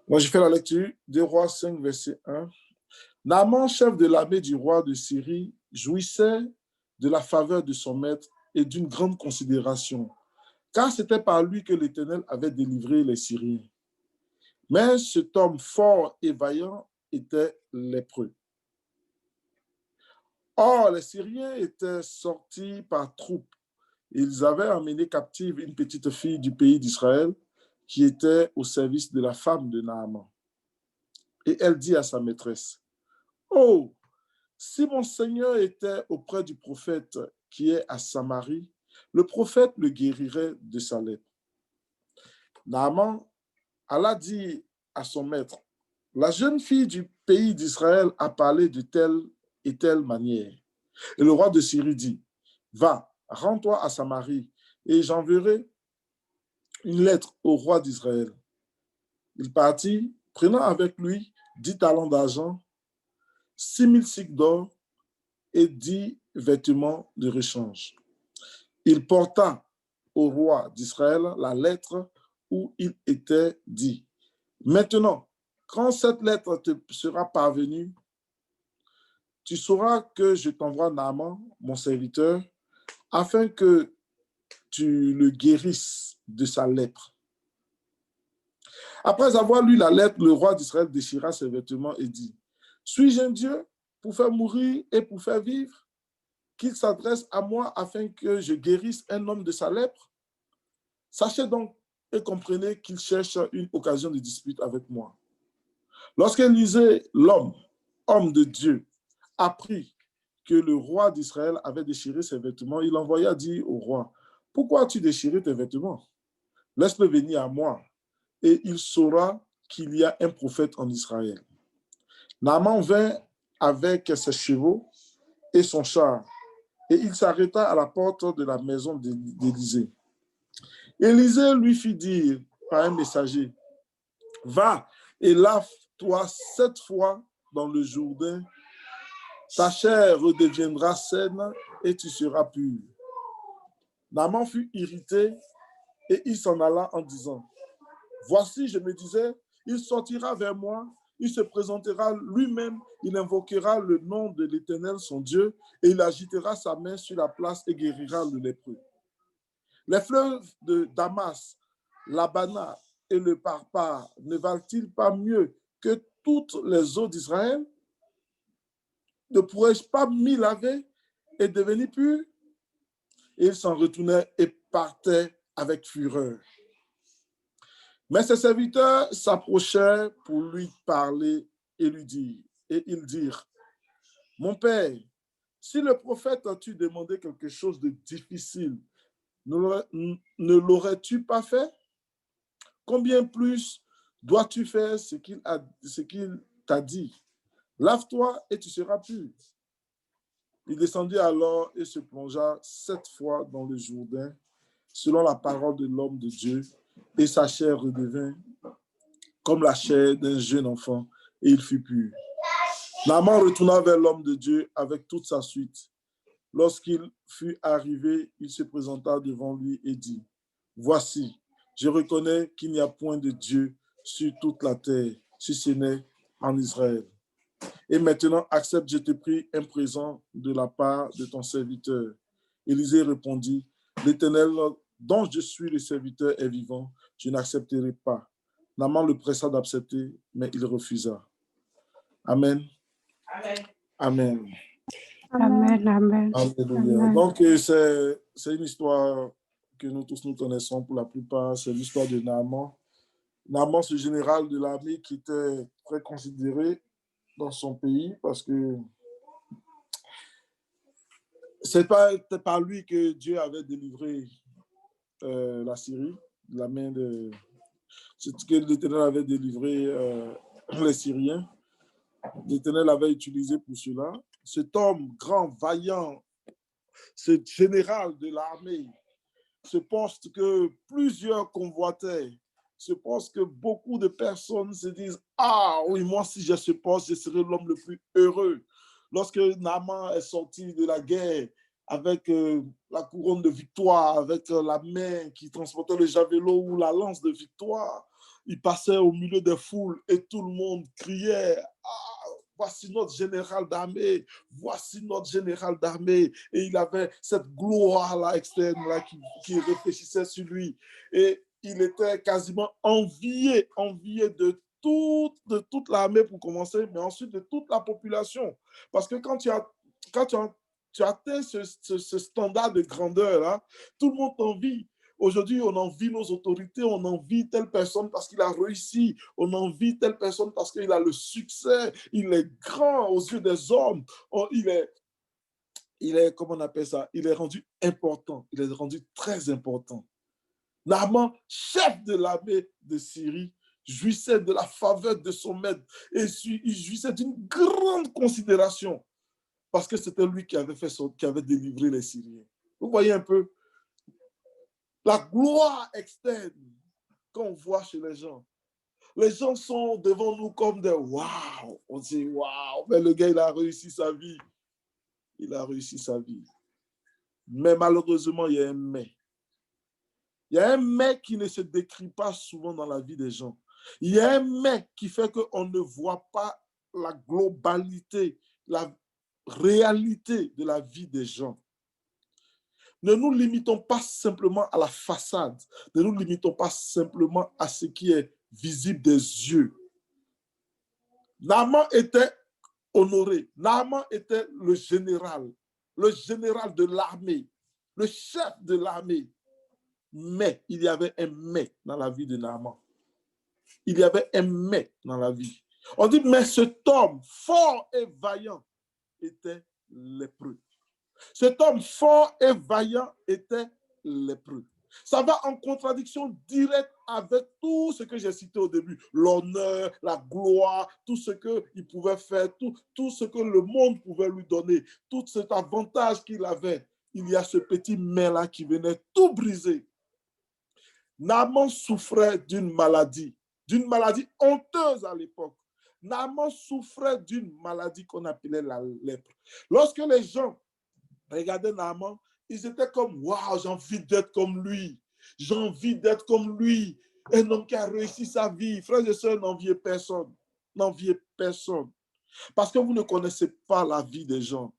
Moi, je fais la lecture des Rois 5, verset 1. Naaman, chef de l'armée du roi de Syrie, jouissait de la faveur de son maître et d'une grande considération, car c'était par lui que l'Éternel avait délivré les Syriens. Mais cet homme fort et vaillant était lépreux. Or, les Syriens étaient sortis par troupes. Ils avaient emmené captive une petite fille du pays d'Israël qui était au service de la femme de Naaman. Et elle dit à sa maîtresse, « Oh, si mon Seigneur était auprès du prophète qui est à Samarie, le prophète le guérirait de sa lèpre. » Naaman alla dire à son maître, « La jeune fille du pays d'Israël a parlé de telle et telle manière. » Et le roi de Syrie dit, « Va, rends-toi à Samarie, et j'enverrai une lettre au roi d'Israël. » Il partit, prenant avec lui 10 talents d'argent, 6 000 cycles d'or et 10 vêtements de rechange. Il porta au roi d'Israël la lettre où il était dit, « Maintenant, quand cette lettre te sera parvenue, tu sauras que je t'envoie Naaman, mon serviteur, afin que tu le guérisses de sa lèpre. » Après avoir lu la lettre, le roi d'Israël déchira ses vêtements et dit, « Suis-je un Dieu pour faire mourir et pour faire vivre? Qu'il s'adresse à moi afin que je guérisse un homme de sa lèpre? Sachez donc et comprenez qu'il cherche une occasion de dispute avec moi. » Lorsqu'Élisée, l'homme, homme de Dieu, apprit que le roi d'Israël avait déchiré ses vêtements, il envoya dire au roi, « Pourquoi as-tu déchiré tes vêtements? Laisse-le venir à moi, et il saura qu'il y a un prophète en Israël. » Naaman vint avec ses chevaux et son char, et il s'arrêta à la porte de la maison d'Élisée. Élisée lui fit dire par un messager, « Va et lave-toi 7 fois dans le Jourdain, ta chair redeviendra saine et tu seras pur. » Naaman fut irrité et il s'en alla en disant, « Voici, je me disais, il sortira vers moi, il se présentera lui-même, il invoquera le nom de l'Éternel, son Dieu, et il agitera sa main sur la place et guérira le lépreux. Les fleuves de Damas, l'Abana et le Parpar ne valent-ils pas mieux que toutes les eaux d'Israël? Ne pourrais-je pas m'y laver et devenir pur? » Et il s'en retournait et partait avec fureur. Mais ses serviteurs s'approchèrent pour lui parler et ils dirent, « Mon père, si le prophète a-tu demandé quelque chose de difficile, ne l'aurais-tu pas fait? Combien plus dois-tu faire ce qu'il t'a dit? Lave-toi et tu seras pur. » Il descendit alors et se plongea 7 fois dans le Jourdain, selon la parole de l'homme de Dieu, et sa chair redevint comme la chair d'un jeune enfant, et il fut pur. Naaman retourna vers l'homme de Dieu avec toute sa suite. Lorsqu'il fut arrivé, il se présenta devant lui et dit, « Voici, je reconnais qu'il n'y a point de Dieu sur toute la terre, si ce n'est en Israël. Et maintenant, accepte, je te prie, un présent de la part de ton serviteur. » Élisée répondit, « L'Éternel dont je suis le serviteur est vivant, je n'accepterai pas. » Naaman le pressa d'accepter, mais il refusa. Amen. Amen. Amen. Amen, amen. Alléluia. Amen. Donc, c'est une histoire que nous tous nous connaissons pour la plupart. C'est l'histoire de Naaman. Naaman, ce général de l'armée qui était très considéré dans son pays parce que c'est pas par lui que Dieu avait délivré la Syrie, de la main de... C'est que l'Éternel avait délivré les Syriens. L'Éternel avait utilisé pour cela. Cet homme grand, vaillant, ce général de l'armée, ce poste que plusieurs convoitaient, ce poste que beaucoup de personnes se disent, « Ah oui, moi si j'ai ce poste, je serai l'homme le plus heureux. » Lorsque Naaman est sorti de la guerre avec la couronne de victoire, avec la main qui transportait le javelot ou la lance de victoire, il passait au milieu des foules et tout le monde criait « Ah, voici notre général d'armée, voici notre général d'armée. » Et il avait cette gloire-là externe là, qui réfléchissait sur lui. Et il était quasiment envié de toute l'armée pour commencer, mais ensuite de toute la population. Parce que quand tu atteins ce standard de grandeur, là, tout le monde t'envie. Aujourd'hui, on envie nos autorités, on envie telle personne parce qu'il a réussi, on envie telle personne parce qu'il a le succès, il est grand aux yeux des hommes, comment on appelle ça, il est rendu important, il est rendu très important. Naaman, chef de l'armée de Syrie, jouissait de la faveur de son maître et il jouissait d'une grande considération parce que c'était lui qui avait délivré les Syriens. Vous voyez un peu la gloire externe qu'on voit chez les gens. Les gens sont devant nous comme des waouh. On dit waouh, mais le gars, il a réussi sa vie. Il a réussi sa vie. Mais malheureusement, il y a un mais. Il y a un mais qui ne se décrit pas souvent dans la vie des gens. Il y a un mais qui fait qu'on ne voit pas la globalité, la réalité de la vie des gens. Ne nous limitons pas simplement à la façade. Ne nous limitons pas simplement à ce qui est visible des yeux. Naaman était honoré. Naaman était le général de l'armée, le chef de l'armée. Mais il y avait un mais dans la vie de Naaman. Il y avait un mais dans la vie. On dit, mais cet homme fort et vaillant était lépreux. Cet homme fort et vaillant était lépreux. Ça va en contradiction directe avec tout ce que j'ai cité au début. L'honneur, la gloire, tout ce qu'il pouvait faire, tout ce que le monde pouvait lui donner, tout cet avantage qu'il avait. Il y a ce petit mais-là qui venait tout briser. Naaman souffrait d'une maladie honteuse à l'époque. Naaman souffrait d'une maladie qu'on appelait la lèpre. Lorsque les gens regardaient Naaman, ils étaient comme, waouh, j'ai envie d'être comme lui. J'ai envie d'être comme lui. Un homme qui a réussi sa vie. Frères et sœurs, n'enviez personne. N'enviez personne. Parce que vous ne connaissez pas la vie des gens.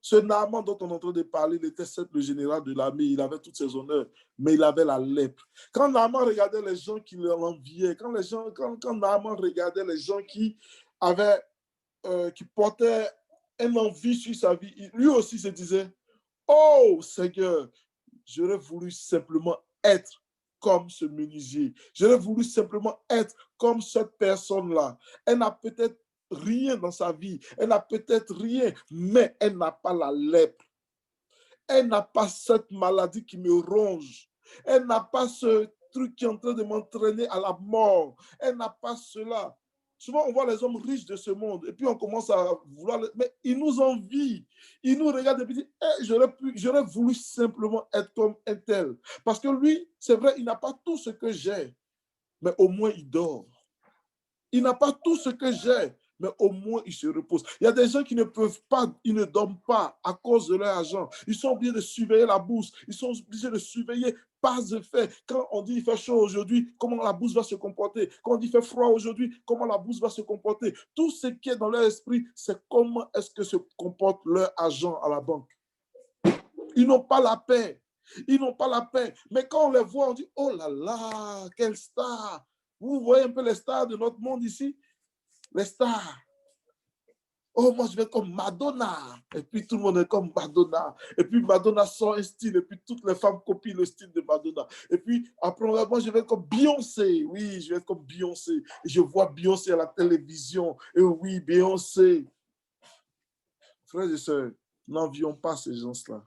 Ce Naaman dont on est en train de parler, il était certes le général de l'armée, il avait tous ses honneurs, mais il avait la lèpre. Quand Naaman regardait les gens qui l'enviaient, quand Naaman regardait les gens qui portaient un envie sur sa vie, lui aussi se disait, oh Seigneur, j'aurais voulu simplement être comme ce menuisier. J'aurais voulu simplement être comme cette personne-là. Elle n'a peut-être rien dans sa vie. Elle n'a peut-être rien, mais elle n'a pas la lèpre. Elle n'a pas cette maladie qui me ronge. Elle n'a pas ce truc qui est en train de m'entraîner à la mort. Elle n'a pas cela. Souvent, on voit les hommes riches de ce monde et puis on commence à vouloir... Mais ils nous envient. Ils nous regardent et puis disent, hey, j'aurais voulu simplement être comme un tel. Parce que lui, c'est vrai, il n'a pas tout ce que j'ai, mais au moins il dort. Il n'a pas tout ce que j'ai, mais au moins il se repose. Il y a des gens qui ne peuvent pas, ils ne dorment pas à cause de leur argent. Ils sont obligés de surveiller la bourse. Ils sont obligés de surveiller pas de fait. Quand on dit il fait chaud aujourd'hui, comment la bourse va se comporter? Quand on dit il fait froid aujourd'hui, comment la bourse va se comporter? Tout ce qui est dans leur esprit, c'est comment est-ce que se comporte leur argent à la banque. Ils n'ont pas la paix. Ils n'ont pas la paix. Mais quand on les voit, on dit, oh là là, quelle star! Vous voyez un peu les stars de notre monde ici? Les stars. Oh, moi, je vais être comme Madonna. Et puis, tout le monde est comme Madonna. Et puis, Madonna sort un style. Et puis, toutes les femmes copient le style de Madonna. Et puis, après, moi, je vais être comme Beyoncé. Oui, je vais être comme Beyoncé. Et je vois Beyoncé à la télévision. Et oui, Beyoncé. Frères et sœurs, n'envions pas ces gens-là.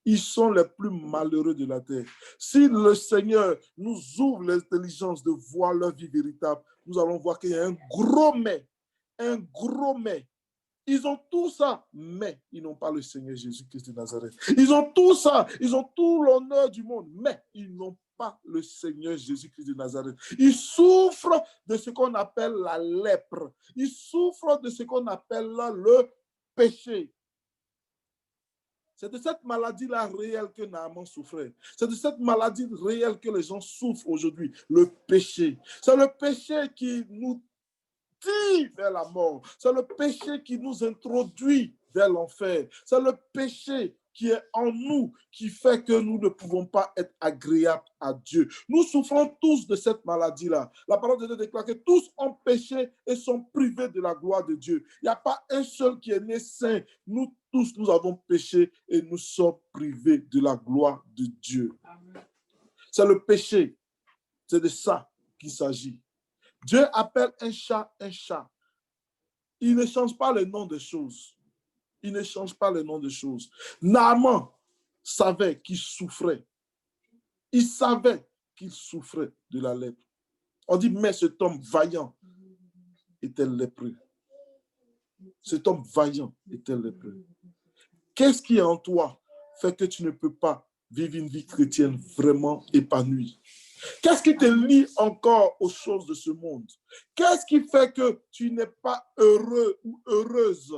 Ils sont les plus malheureux de la terre. Si le Seigneur nous ouvre l'intelligence de voir leur vie véritable, nous allons voir qu'il y a un gros mais. Un gros mais. Ils ont tout ça, mais ils n'ont pas le Seigneur Jésus-Christ de Nazareth. Ils ont tout ça, ils ont tout l'honneur du monde, mais ils n'ont pas le Seigneur Jésus-Christ de Nazareth. Ils souffrent de ce qu'on appelle la lèpre. Ils souffrent de ce qu'on appelle le péché. C'est de cette maladie-là réelle que Naaman souffrait. C'est de cette maladie réelle que les gens souffrent aujourd'hui. Le péché. C'est le péché qui nous tire vers la mort. C'est le péché qui nous introduit vers l'enfer. C'est le péché qui est en nous, qui fait que nous ne pouvons pas être agréables à Dieu. Nous souffrons tous de cette maladie-là. La parole de Dieu déclare que tous ont péché et sont privés de la gloire de Dieu. Il n'y a pas un seul qui est né saint. Nous tous, nous avons péché et nous sommes privés de la gloire de Dieu. C'est le péché. C'est de ça qu'il s'agit. Dieu appelle un chat un chat. Il ne change pas le nom des choses. Il ne change pas le nom des choses. Naaman savait qu'il souffrait. Il savait qu'il souffrait de la lèpre. On dit, mais cet homme vaillant était lépreux. Cet homme vaillant était lépreux. Qu'est-ce qui est en toi fait que tu ne peux pas vivre une vie chrétienne vraiment épanouie? Qu'est-ce qui te lie encore aux choses de ce monde? Qu'est-ce qui fait que tu n'es pas heureux ou heureuse?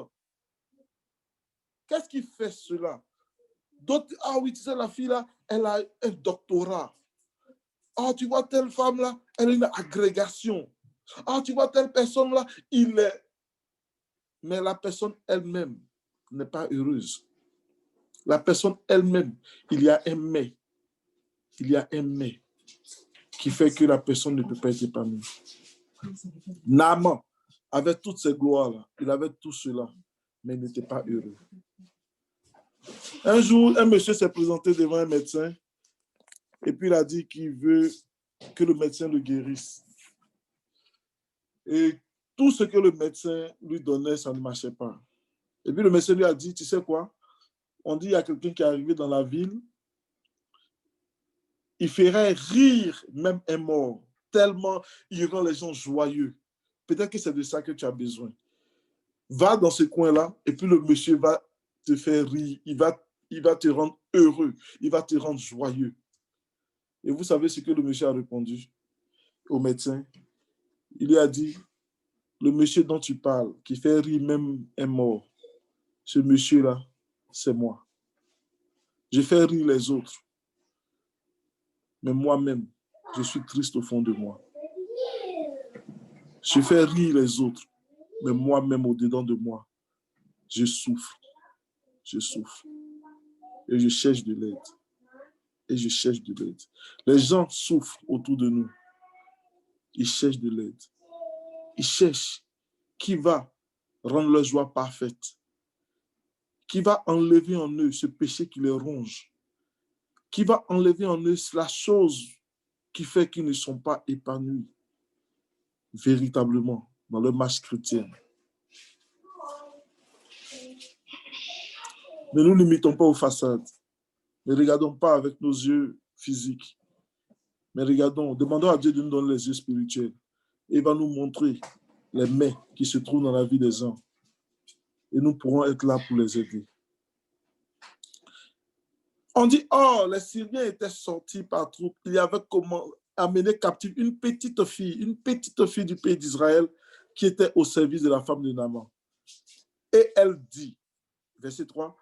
Qu'est-ce qui fait cela? D'autres, ah oui, tu sais, la fille là, elle a un doctorat. Ah, tu vois, telle femme là, elle a une agrégation. Ah, tu vois, telle personne là, il est. Mais la personne elle-même n'est pas heureuse. La personne elle-même, il y a un mais. Il y a un mais qui fait que la personne ne peut pas être épanouie. Naaman avait toutes ces gloires-là. Il avait tout cela, mais il n'était pas heureux. Un jour, un monsieur s'est présenté devant un médecin et puis il a dit qu'il veut que le médecin le guérisse. Et tout ce que le médecin lui donnait, ça ne marchait pas. Et puis le médecin lui a dit, tu sais quoi? On dit qu'il y a quelqu'un qui est arrivé dans la ville, il ferait rire même un mort, tellement il rend les gens joyeux. Peut-être que c'est de ça que tu as besoin. Va dans ce coin-là et puis le monsieur va te faire rire, il va te rendre heureux, il va te rendre joyeux. Et vous savez ce que le monsieur a répondu au médecin? Il lui a dit, le monsieur dont tu parles, qui fait rire même un mort, ce monsieur-là, c'est moi. Je fais rire les autres, mais moi-même, je suis triste au fond de moi. Je fais rire les autres, mais moi-même, au-dedans de moi, je souffre. Je souffre. Et je cherche de l'aide. Et je cherche de l'aide. Les gens souffrent autour de nous. Ils cherchent de l'aide. Ils cherchent qui va rendre leur joie parfaite, qui va enlever en eux ce péché qui les ronge, qui va enlever en eux la chose qui fait qu'ils ne sont pas épanouis véritablement dans leur marche chrétienne. Ne nous limitons pas aux façades. Ne regardons pas avec nos yeux physiques. Mais regardons, demandons à Dieu de nous donner les yeux spirituels. Et il va nous montrer les mets qui se trouvent dans la vie des gens. Et nous pourrons être là pour les aider. On dit, oh, les Syriens étaient sortis par troupes. Il y avait comment amener captive une petite fille du pays d'Israël qui était au service de la femme de Naaman. Et elle dit, verset 3,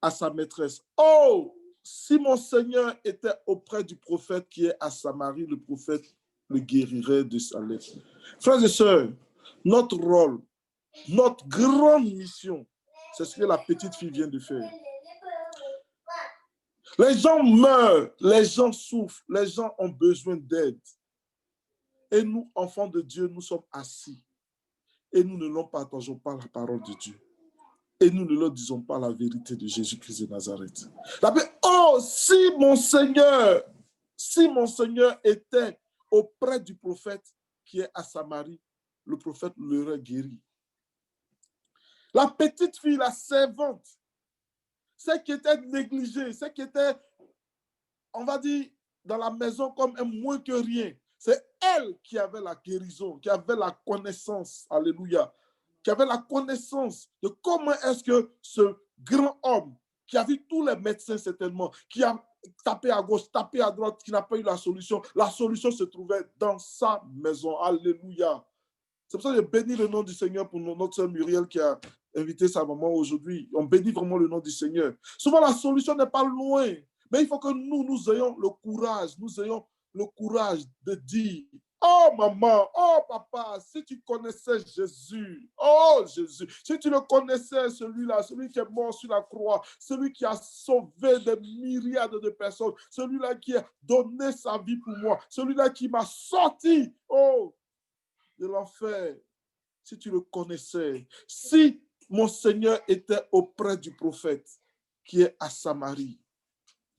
à sa maîtresse, oh, si mon Seigneur était auprès du prophète qui est à Samarie, le prophète le guérirait de sa lèpre. Frères et sœurs, notre rôle, notre grande mission, c'est ce que la petite fille vient de faire. Les gens meurent, les gens souffrent, les gens ont besoin d'aide. Et nous, enfants de Dieu, nous sommes assis. Et nous ne leur partageons pas la parole de Dieu. Et nous ne leur disons pas la vérité de Jésus-Christ de Nazareth. Oh, si mon Seigneur était auprès du prophète qui est à Samarie, le prophète l'aurait guéri. La petite fille, la servante, celle qui était négligée, celle qui était, on va dire, dans la maison comme un moins que rien, c'est elle qui avait la guérison, qui avait la connaissance, alléluia, qui avait la connaissance de comment est-ce que ce grand homme, qui a vu tous les médecins certainement, qui a tapé à gauche, tapé à droite, qui n'a pas eu la solution se trouvait dans sa maison, alléluia. C'est pour ça que je bénis le nom du Seigneur pour notre sœur Muriel qui a inviter sa maman aujourd'hui. On bénit vraiment le nom du Seigneur. Souvent, la solution n'est pas loin. Mais il faut que nous ayons le courage de dire, oh maman, oh papa, si tu connaissais Jésus, oh Jésus, si tu le connaissais, celui-là, celui qui est mort sur la croix, celui qui a sauvé des myriades de personnes, celui-là qui a donné sa vie pour moi, celui-là qui m'a sorti, oh, de l'enfer, si tu le connaissais, si mon Seigneur était auprès du prophète qui est à Samarie,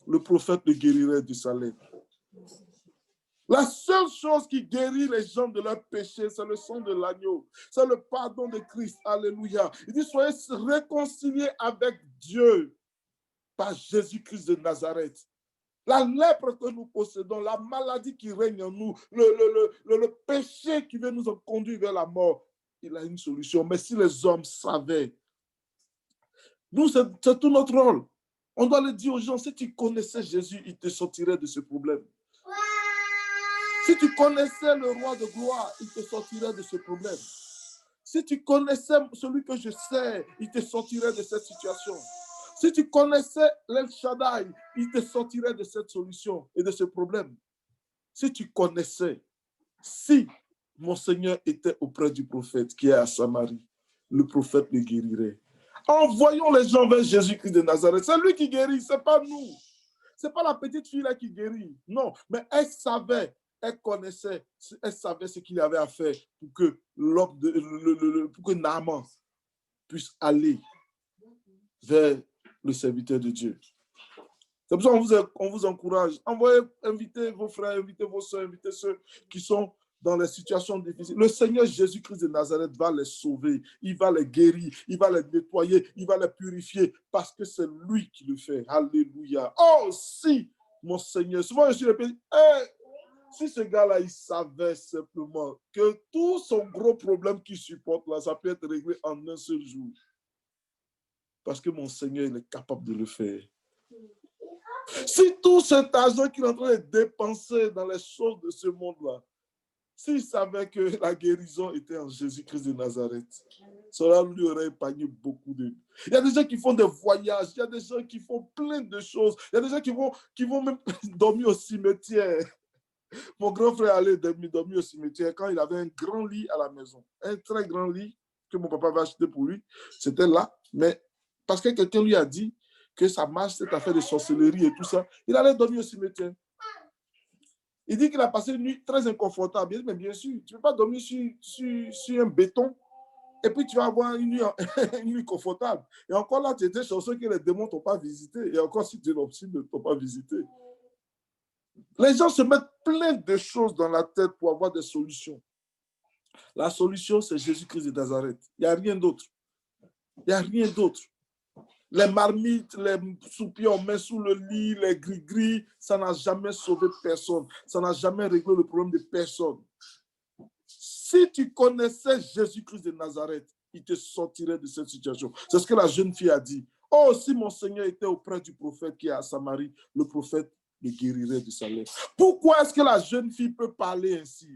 le prophète le guérirait de sa lèvre. La seule chose qui guérit les gens de leurs péchés, c'est le sang de l'agneau. C'est le pardon de Christ. Alléluia. Il dit, soyez réconciliés avec Dieu par Jésus-Christ de Nazareth. La lèpre que nous possédons, la maladie qui règne en nous, le péché qui veut nous conduire vers la mort, il a une solution. Mais si les hommes savaient, nous, c'est tout notre rôle. On doit le dire aux gens, si tu connaissais Jésus, il te sortirait de ce problème. Si tu connaissais le roi de gloire, il te sortirait de ce problème. Si tu connaissais celui que je sais, il te sortirait de cette situation. Si tu connaissais l'El Shaddai, il te sortirait de cette solution et de ce problème. Si tu connaissais, si mon Seigneur était auprès du prophète qui est à Samarie, le prophète le guérirait. Envoyons les gens vers Jésus-Christ de Nazareth. C'est lui qui guérit, ce n'est pas nous. Ce n'est pas la petite fille là qui guérit. Non, mais elle savait, elle connaissait, elle savait ce qu'il avait à faire pour que pour que Naaman puisse aller vers le serviteur de Dieu. C'est pour ça qu'on vous encourage. Invitez vos frères, invitez vos soeurs, invitez ceux qui sont dans les situations difficiles. Le Seigneur Jésus-Christ de Nazareth va les sauver, il va les guérir, il va les nettoyer, il va les purifier parce que c'est lui qui le fait. Alléluia. Oh, si, mon Seigneur, souvent je suis répété, si ce gars-là, il savait simplement que tout son gros problème qu'il supporte là, ça peut être réglé en un seul jour. Parce que mon Seigneur, il est capable de le faire. Si tout cet argent qu'il est en train de dépenser dans les choses de ce monde-là, s'il savait que la guérison était en Jésus-Christ de Nazareth, cela lui aurait épargné beaucoup de... Il y a des gens qui font des voyages, il y a des gens qui font plein de choses, il y a des gens qui vont même dormir au cimetière. Mon grand frère allait dormir au cimetière quand il avait un grand lit à la maison. Un très grand lit que mon papa avait acheté pour lui. C'était là, mais parce que quelqu'un lui a dit que ça marche, cette affaire de sorcellerie et tout ça, il allait dormir au cimetière. Il dit qu'il a passé une nuit très inconfortable. Il dit, mais bien sûr, tu ne peux pas dormir sur un béton et puis tu vas avoir une nuit confortable. Et encore là, tu étais chanceux que les démons ne t'ont pas visité. Et encore si tu ne t'ont pas visité. Les gens se mettent plein de choses dans la tête pour avoir des solutions. La solution, c'est Jésus-Christ de Nazareth. Il n'y a rien d'autre. Il n'y a rien d'autre. Les marmites, les soupiers, on met sous le lit, les gris-gris, ça n'a jamais sauvé personne. Ça n'a jamais réglé le problème de personne. Si tu connaissais Jésus-Christ de Nazareth, il te sortirait de cette situation. C'est ce que la jeune fille a dit. Oh, si mon Seigneur était auprès du prophète qui est à Samarie, le prophète le guérirait de sa lèvre. Pourquoi est-ce que la jeune fille peut parler ainsi?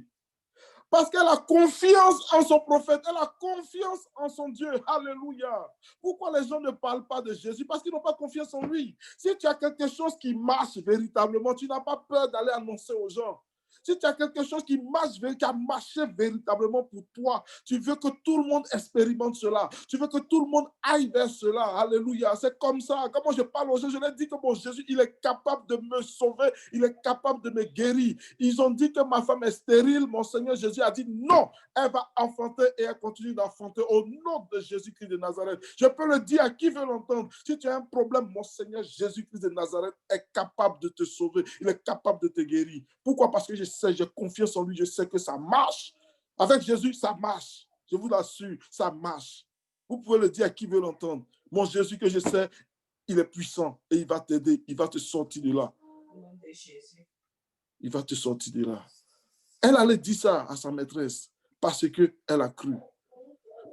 Parce qu'elle a confiance en son prophète, elle a confiance en son Dieu. Alléluia. Pourquoi les gens ne parlent pas de Jésus? Parce qu'ils n'ont pas confiance en lui. Si tu as quelque chose qui marche véritablement, tu n'as pas peur d'aller annoncer aux gens. Si tu as quelque chose qui marche, qui a marché véritablement pour toi, tu veux que tout le monde expérimente cela. Tu veux que tout le monde aille vers cela. Alléluia. C'est comme ça. Quand moi je parle aux gens, je leur dis que mon Jésus, il est capable de me sauver. Il est capable de me guérir. Ils ont dit que ma femme est stérile. Mon Seigneur Jésus a dit non. Elle va enfanter et elle continue d'enfanter au nom de Jésus-Christ de Nazareth. Je peux le dire à qui veut l'entendre. Si tu as un problème, mon Seigneur Jésus-Christ de Nazareth est capable de te sauver. Il est capable de te guérir. Pourquoi? Parce que je sais, j'ai confiance en lui, je sais que ça marche. Avec Jésus, ça marche. Je vous l'assure, ça marche. Vous pouvez le dire à qui veut l'entendre. Mon Jésus que je sais, il est puissant et il va t'aider, il va te sortir de là. Il va te sortir de là. Elle allait dire ça à sa maîtresse parce qu'elle a cru.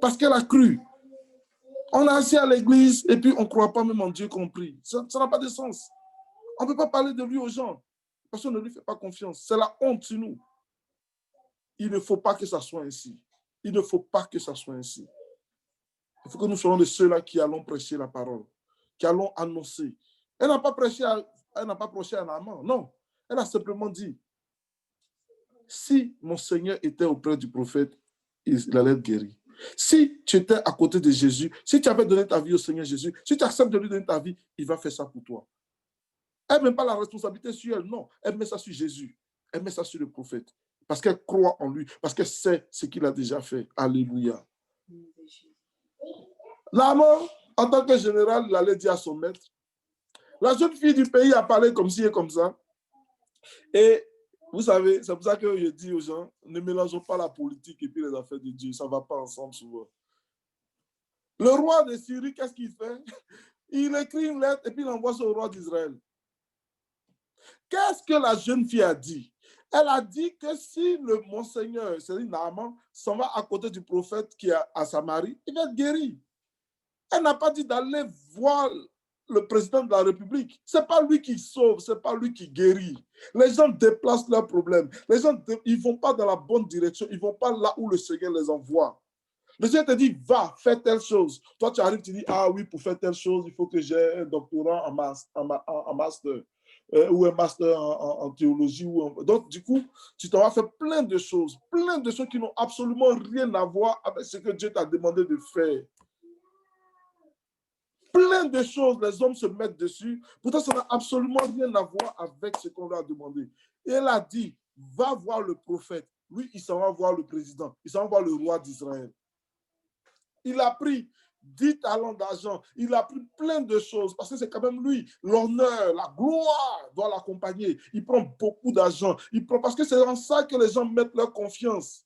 Parce qu'elle a cru. On est assis à l'église et puis on ne croit pas même en Dieu compris. Ça n'a pas de sens. On ne peut pas parler de lui aux gens. Parce qu'on ne lui fait pas confiance. C'est la honte sur nous. Il ne faut pas que ça soit ainsi. Il ne faut pas que ça soit ainsi. Il faut que nous soyons de ceux-là qui allons prêcher la parole, qui allons annoncer. Elle n'a pas prêché à Naaman, non. Elle a simplement dit, si mon Seigneur était auprès du prophète, il allait être guéri. Si tu étais à côté de Jésus, si tu avais donné ta vie au Seigneur Jésus, si tu acceptes de lui donner ta vie, il va faire ça pour toi. Elle ne met pas la responsabilité sur elle, non. Elle met ça sur Jésus. Elle met ça sur le prophète. Parce qu'elle croit en lui, parce qu'elle sait ce qu'il a déjà fait. Alléluia. Naaman, en tant que général, il allait dire à son maître, la jeune fille du pays a parlé comme ci et comme ça. Et vous savez, c'est pour ça que je dis aux gens, ne mélangeons pas la politique et puis les affaires de Dieu. Ça ne va pas ensemble souvent. Le roi de Syrie, qu'est-ce qu'il fait? Il écrit une lettre et puis il envoie ça au roi d'Israël. Qu'est-ce que la jeune fille a dit? Elle a dit que si le monseigneur, c'est-à-dire Naaman, s'en va à côté du prophète qui est à Samarie, il va être guéri. Elle n'a pas dit d'aller voir le président de la République. Ce n'est pas lui qui sauve, ce n'est pas lui qui guérit. Les gens déplacent leurs problèmes. Les gens, ils ne vont pas dans la bonne direction. Ils ne vont pas là où le Seigneur les envoie. Le Seigneur te dit, va, fais telle chose. Toi, tu arrives, tu dis, ah oui, pour faire telle chose, il faut que j'ai un doctorat en master. Ou un master en théologie. Donc, du coup, tu t'en vas faire plein de choses qui n'ont absolument rien à voir avec ce que Dieu t'a demandé de faire. Plein de choses, les hommes se mettent dessus. Pourtant, ça n'a absolument rien à voir avec ce qu'on leur a demandé. Et elle a dit, va voir le prophète. Lui, il s'en va voir le président. Il s'en va voir le roi d'Israël. Il a pris 10 talents d'argent. Il a pris plein de choses parce que c'est quand même lui. L'honneur, la gloire doit l'accompagner. Il prend beaucoup d'argent. Parce que c'est en ça que les gens mettent leur confiance.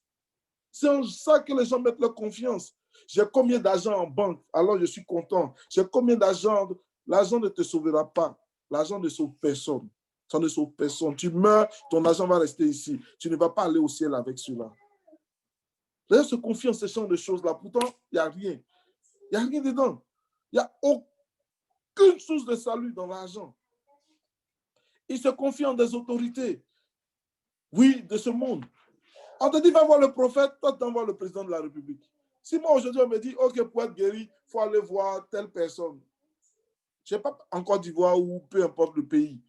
C'est en ça que les gens mettent leur confiance. J'ai combien d'argent en banque? Alors je suis content. J'ai combien d'argent? L'argent ne te sauvera pas. L'argent ne sauve personne. Ça ne sauve personne. Tu meurs, ton argent va rester ici. Tu ne vas pas aller au ciel avec cela. Les gens se confient en ce genre de choses-là. Pourtant, il n'y a rien. Il n'y a rien dedans. Il n'y a aucune source de salut dans l'argent. Ils se confient en des autorités. Oui, de ce monde. On te dit, va voir le prophète, toi, tu envoies le président de la République. Si moi, aujourd'hui, on me dit, OK, pour être guéri, il faut aller voir telle personne. Je ne sais pas, en Côte d'Ivoire ou peu importe le pays.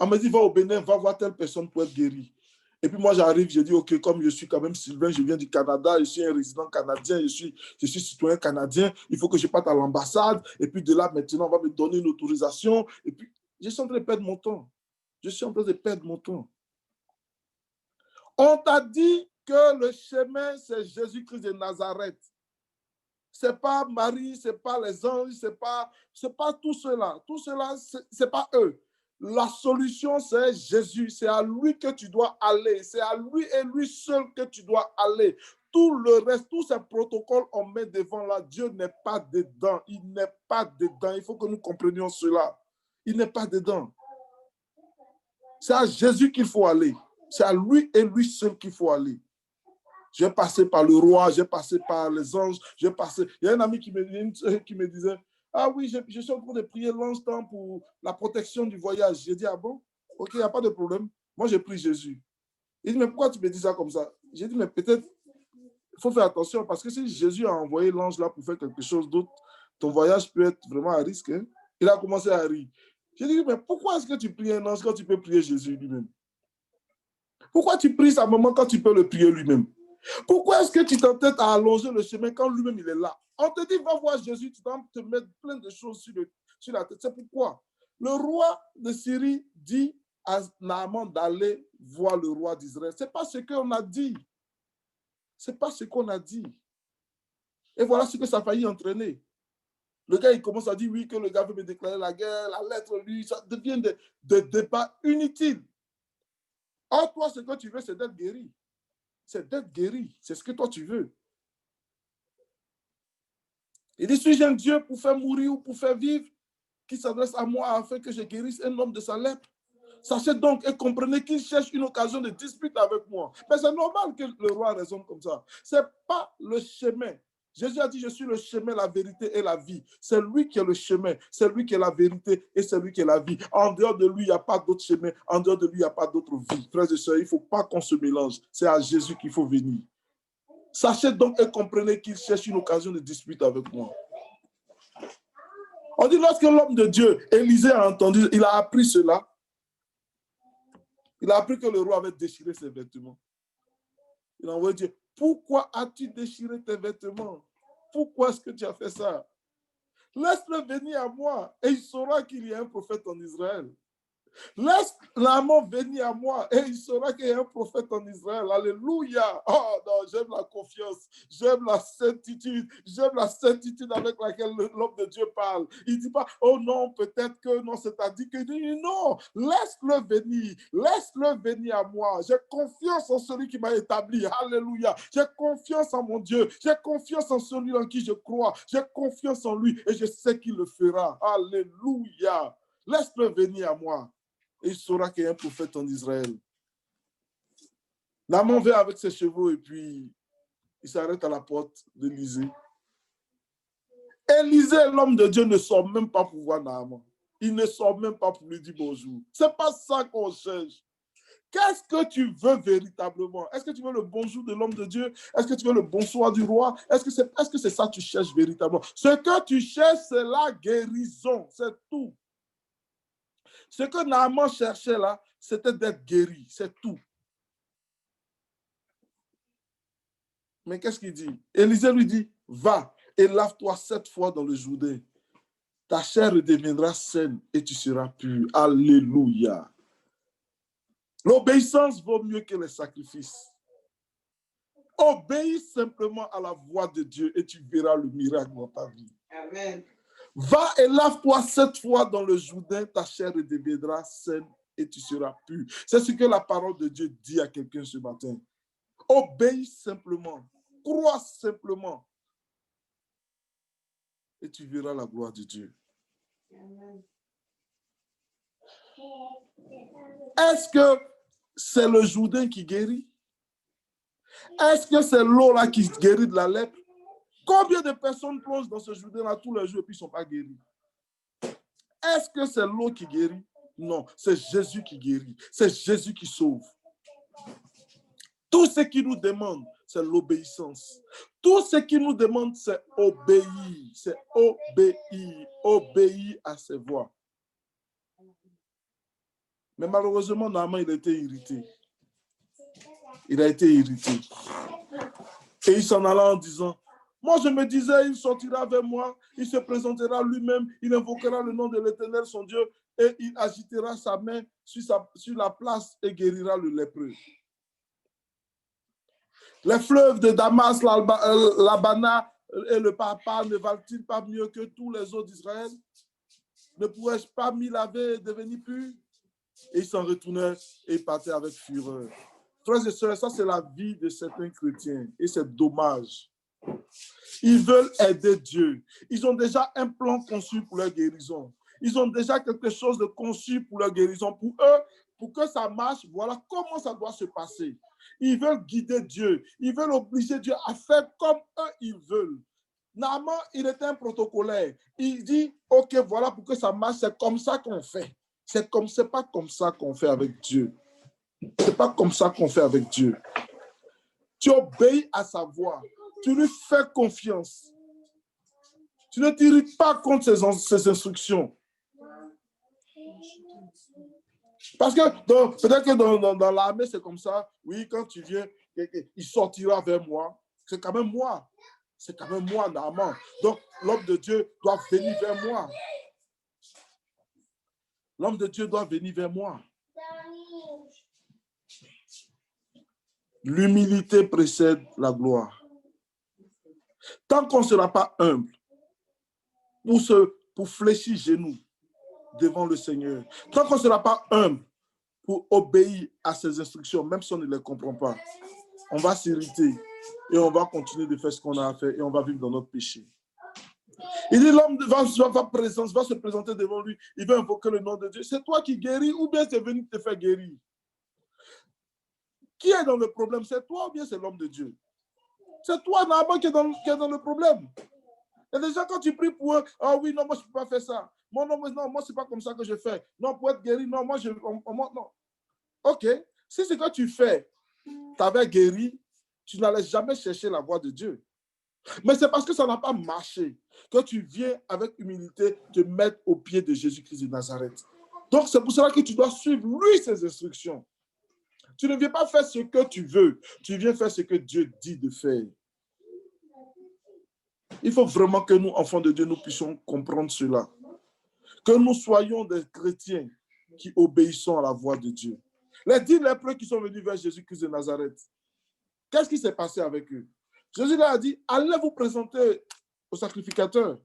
On me dit, va au Bénin, va voir telle personne pour être guéri. Et puis moi, j'arrive, je dis, OK, comme je suis quand même Sylvain, je viens du Canada, je suis un résident canadien, je suis citoyen canadien, il faut que je parte à l'ambassade. Et puis de là, maintenant, on va me donner une autorisation. Et puis, je suis en train de perdre mon temps. Je suis en train de perdre mon temps. On t'a dit que le chemin, c'est Jésus-Christ de Nazareth. Ce n'est pas Marie, ce n'est pas les anges, ce n'est pas tout cela. Tout cela, ce n'est pas eux. La solution, c'est Jésus. C'est à lui que tu dois aller. C'est à lui et lui seul que tu dois aller. Tout le reste, tous ces protocoles, on met devant là. Dieu n'est pas dedans. Il n'est pas dedans. Il faut que nous comprenions cela. Il n'est pas dedans. C'est à Jésus qu'il faut aller. C'est à lui et lui seul qu'il faut aller. J'ai passé par le roi, j'ai passé par les anges, j'ai passé... Il y a un ami qui me disait, ah oui, je suis en train de prier l'ange tant pour la protection du voyage. J'ai dit, ah bon? OK, il n'y a pas de problème. Moi, j'ai pris Jésus. Il dit, mais pourquoi tu me dis ça comme ça? J'ai dit, mais peut-être, il faut faire attention parce que si Jésus a envoyé l'ange là pour faire quelque chose d'autre, ton voyage peut être vraiment à risque. Hein? Il a commencé à rire. J'ai dit, mais pourquoi est-ce que tu pries un ange quand tu peux prier Jésus lui-même? Pourquoi tu pries sa maman quand tu peux le prier lui-même? Pourquoi est-ce que tu t'entêtes à allonger le chemin quand lui-même il est là? On te dit, va voir Jésus, tu dois te mettre plein de choses sur la tête. C'est pourquoi le roi de Syrie dit à Naaman d'aller voir le roi d'Israël. Ce n'est pas ce qu'on a dit. Ce n'est pas ce qu'on a dit. Et voilà ce que ça a failli entraîner. Le gars, il commence à dire, oui, que le gars veut me déclarer la guerre, la lettre, lui, ça devient des débats inutiles. Or, toi, ce que tu veux, c'est d'être guéri. C'est d'être guéri. C'est ce que toi, tu veux. Il dit, suis-je un Dieu pour faire mourir ou pour faire vivre, qui s'adresse à moi afin que je guérisse un homme de sa lèpre? Sachez donc et comprenez qu'il cherche une occasion de dispute avec moi. Mais c'est normal que le roi raisonne comme ça. Ce n'est pas le chemin. Jésus a dit, je suis le chemin, la vérité et la vie. C'est lui qui est le chemin, c'est lui qui est la vérité et c'est lui qui est la vie. En dehors de lui, il n'y a pas d'autre chemin. En dehors de lui, il n'y a pas d'autre vie. Frères et sœurs, il ne faut pas qu'on se mélange. C'est à Jésus qu'il faut venir. Sachez donc et comprenez qu'il cherche une occasion de dispute avec moi. On dit lorsque l'homme de Dieu, Élisée, a entendu, il a appris cela. Il a appris que le roi avait déchiré ses vêtements. Il a envoyé dire, pourquoi as-tu déchiré tes vêtements? Pourquoi est-ce que tu as fait ça? Laisse-le venir à moi et il saura qu'il y a un prophète en Israël. Laisse Naaman venir à moi et il saura qu'il y a un prophète en Israël. Alléluia. Oh non, j'aime la confiance, j'aime la certitude avec laquelle l'homme de Dieu parle. Il ne dit pas, oh non, peut-être que non, c'est-à-dire que non, laisse-le venir à moi. J'ai confiance en celui qui m'a établi. Alléluia. J'ai confiance en mon Dieu. J'ai confiance en celui en qui je crois. J'ai confiance en lui et je sais qu'il le fera. Alléluia. Laisse-le venir à moi. Et il saura qu'il y a un prophète en Israël. Naaman vient avec ses chevaux et puis il s'arrête à la porte d'Élisée. Élisée, l'homme de Dieu, ne sort même pas pour voir Naaman. Il ne sort même pas pour lui dire bonjour. Ce n'est pas ça qu'on cherche. Qu'est-ce que tu veux véritablement? Est-ce que tu veux le bonjour de l'homme de Dieu? Est-ce que tu veux le bonsoir du roi? Est-ce que c'est ça que tu cherches véritablement? Ce que tu cherches, c'est la guérison. C'est tout. Ce que Naaman cherchait là, c'était d'être guéri, c'est tout. Mais qu'est-ce qu'il dit? Élisée lui dit, va et lave-toi 7 fois dans le Jourdain. Ta chair redeviendra saine et tu seras pur. Alléluia. L'obéissance vaut mieux que les sacrifices. Obéis simplement à la voix de Dieu et tu verras le miracle dans ta vie. Amen. Va et lave-toi 7 fois dans le Jourdain, ta chair redeviendra saine et tu seras pur. C'est ce que la parole de Dieu dit à quelqu'un ce matin. Obéis simplement, crois simplement et tu verras la gloire de Dieu. Amen. Est-ce que c'est le Jourdain qui guérit? Est-ce que c'est l'eau là qui guérit de la lèpre? Combien de personnes plongent dans ce Jourdain-là tous les jours et puis ne sont pas guéris? Est-ce que c'est l'eau qui guérit? Non, c'est Jésus qui guérit. C'est Jésus qui sauve. Tout ce qu'il nous demande, c'est l'obéissance. Tout ce qu'il nous demande, c'est obéir. C'est obéir. Obéir à ses voix. Mais malheureusement, Naaman, il a été irrité. Il a été irrité. Et il s'en alla en disant, moi je me disais, il sortira vers moi, il se présentera lui-même, il invoquera le nom de l'Éternel, son Dieu, et il agitera sa main sur la place et guérira le lépreux. Les fleuves de Damas, l'Abana et le Papa ne valent-ils pas mieux que tous les eaux d'Israël? Ne pourrais-je pas m'y laver et devenir pur? Et il s'en retournait et il partait avec fureur. Frères et sœurs, ça c'est la vie de certains chrétiens et c'est dommage. Ils veulent aider Dieu. Ils ont déjà un plan conçu pour leur guérison. Ils ont déjà quelque chose de conçu pour leur guérison. Pour eux, pour que ça marche, voilà comment ça doit se passer. Ils veulent guider Dieu. Ils veulent obliger Dieu à faire comme eux, ils veulent. Naaman, il était un protocolaire. Il dit, OK, voilà, pour que ça marche, c'est comme ça qu'on fait. C'est pas comme ça qu'on fait avec Dieu. C'est pas comme ça qu'on fait avec Dieu. Tu obéis à sa voix. Tu lui fais confiance. Tu ne t'irrites pas contre ses instructions. Parce que peut-être que dans l'armée, c'est comme ça. Oui, quand tu viens, il sortira vers moi. C'est quand même moi. C'est quand même moi, Naaman. Donc, l'homme de Dieu doit venir vers moi. L'homme de Dieu doit venir vers moi. L'humilité précède la gloire. Tant qu'on ne sera pas humble pour fléchir genoux devant le Seigneur, tant qu'on ne sera pas humble pour obéir à ses instructions, même si on ne les comprend pas, on va s'irriter et on va continuer de faire ce qu'on a à faire et on va vivre dans notre péché. Il dit l'homme va se présenter devant lui, il va invoquer le nom de Dieu. C'est toi qui guéris ou bien c'est venu te faire guérir? Qui est dans le problème? C'est toi ou bien c'est l'homme de Dieu? C'est toi, Naaman, qui est dans le problème. Et déjà, quand tu pries pour eux, ah oui, non, moi, je ne peux pas faire ça. Moi, non, moi, ce n'est pas comme ça que je fais. Non, pour être guéri, non, moi, non. OK. Si ce que tu fais t'avait guéri, tu n'allais jamais chercher la voix de Dieu. Mais c'est parce que ça n'a pas marché que tu viens avec humilité te mettre aux pieds de Jésus-Christ de Nazareth. Donc, c'est pour cela que tu dois suivre, lui, ses instructions. Tu ne viens pas faire ce que tu veux. Tu viens faire ce que Dieu dit de faire. Il faut vraiment que nous, enfants de Dieu, nous puissions comprendre cela. Que nous soyons des chrétiens qui obéissons à la voix de Dieu. Les 10 lépreux qui sont venus vers Jésus-Christ de Nazareth, qu'est-ce qui s'est passé avec eux? Jésus leur a dit, allez vous présenter au sacrificateur.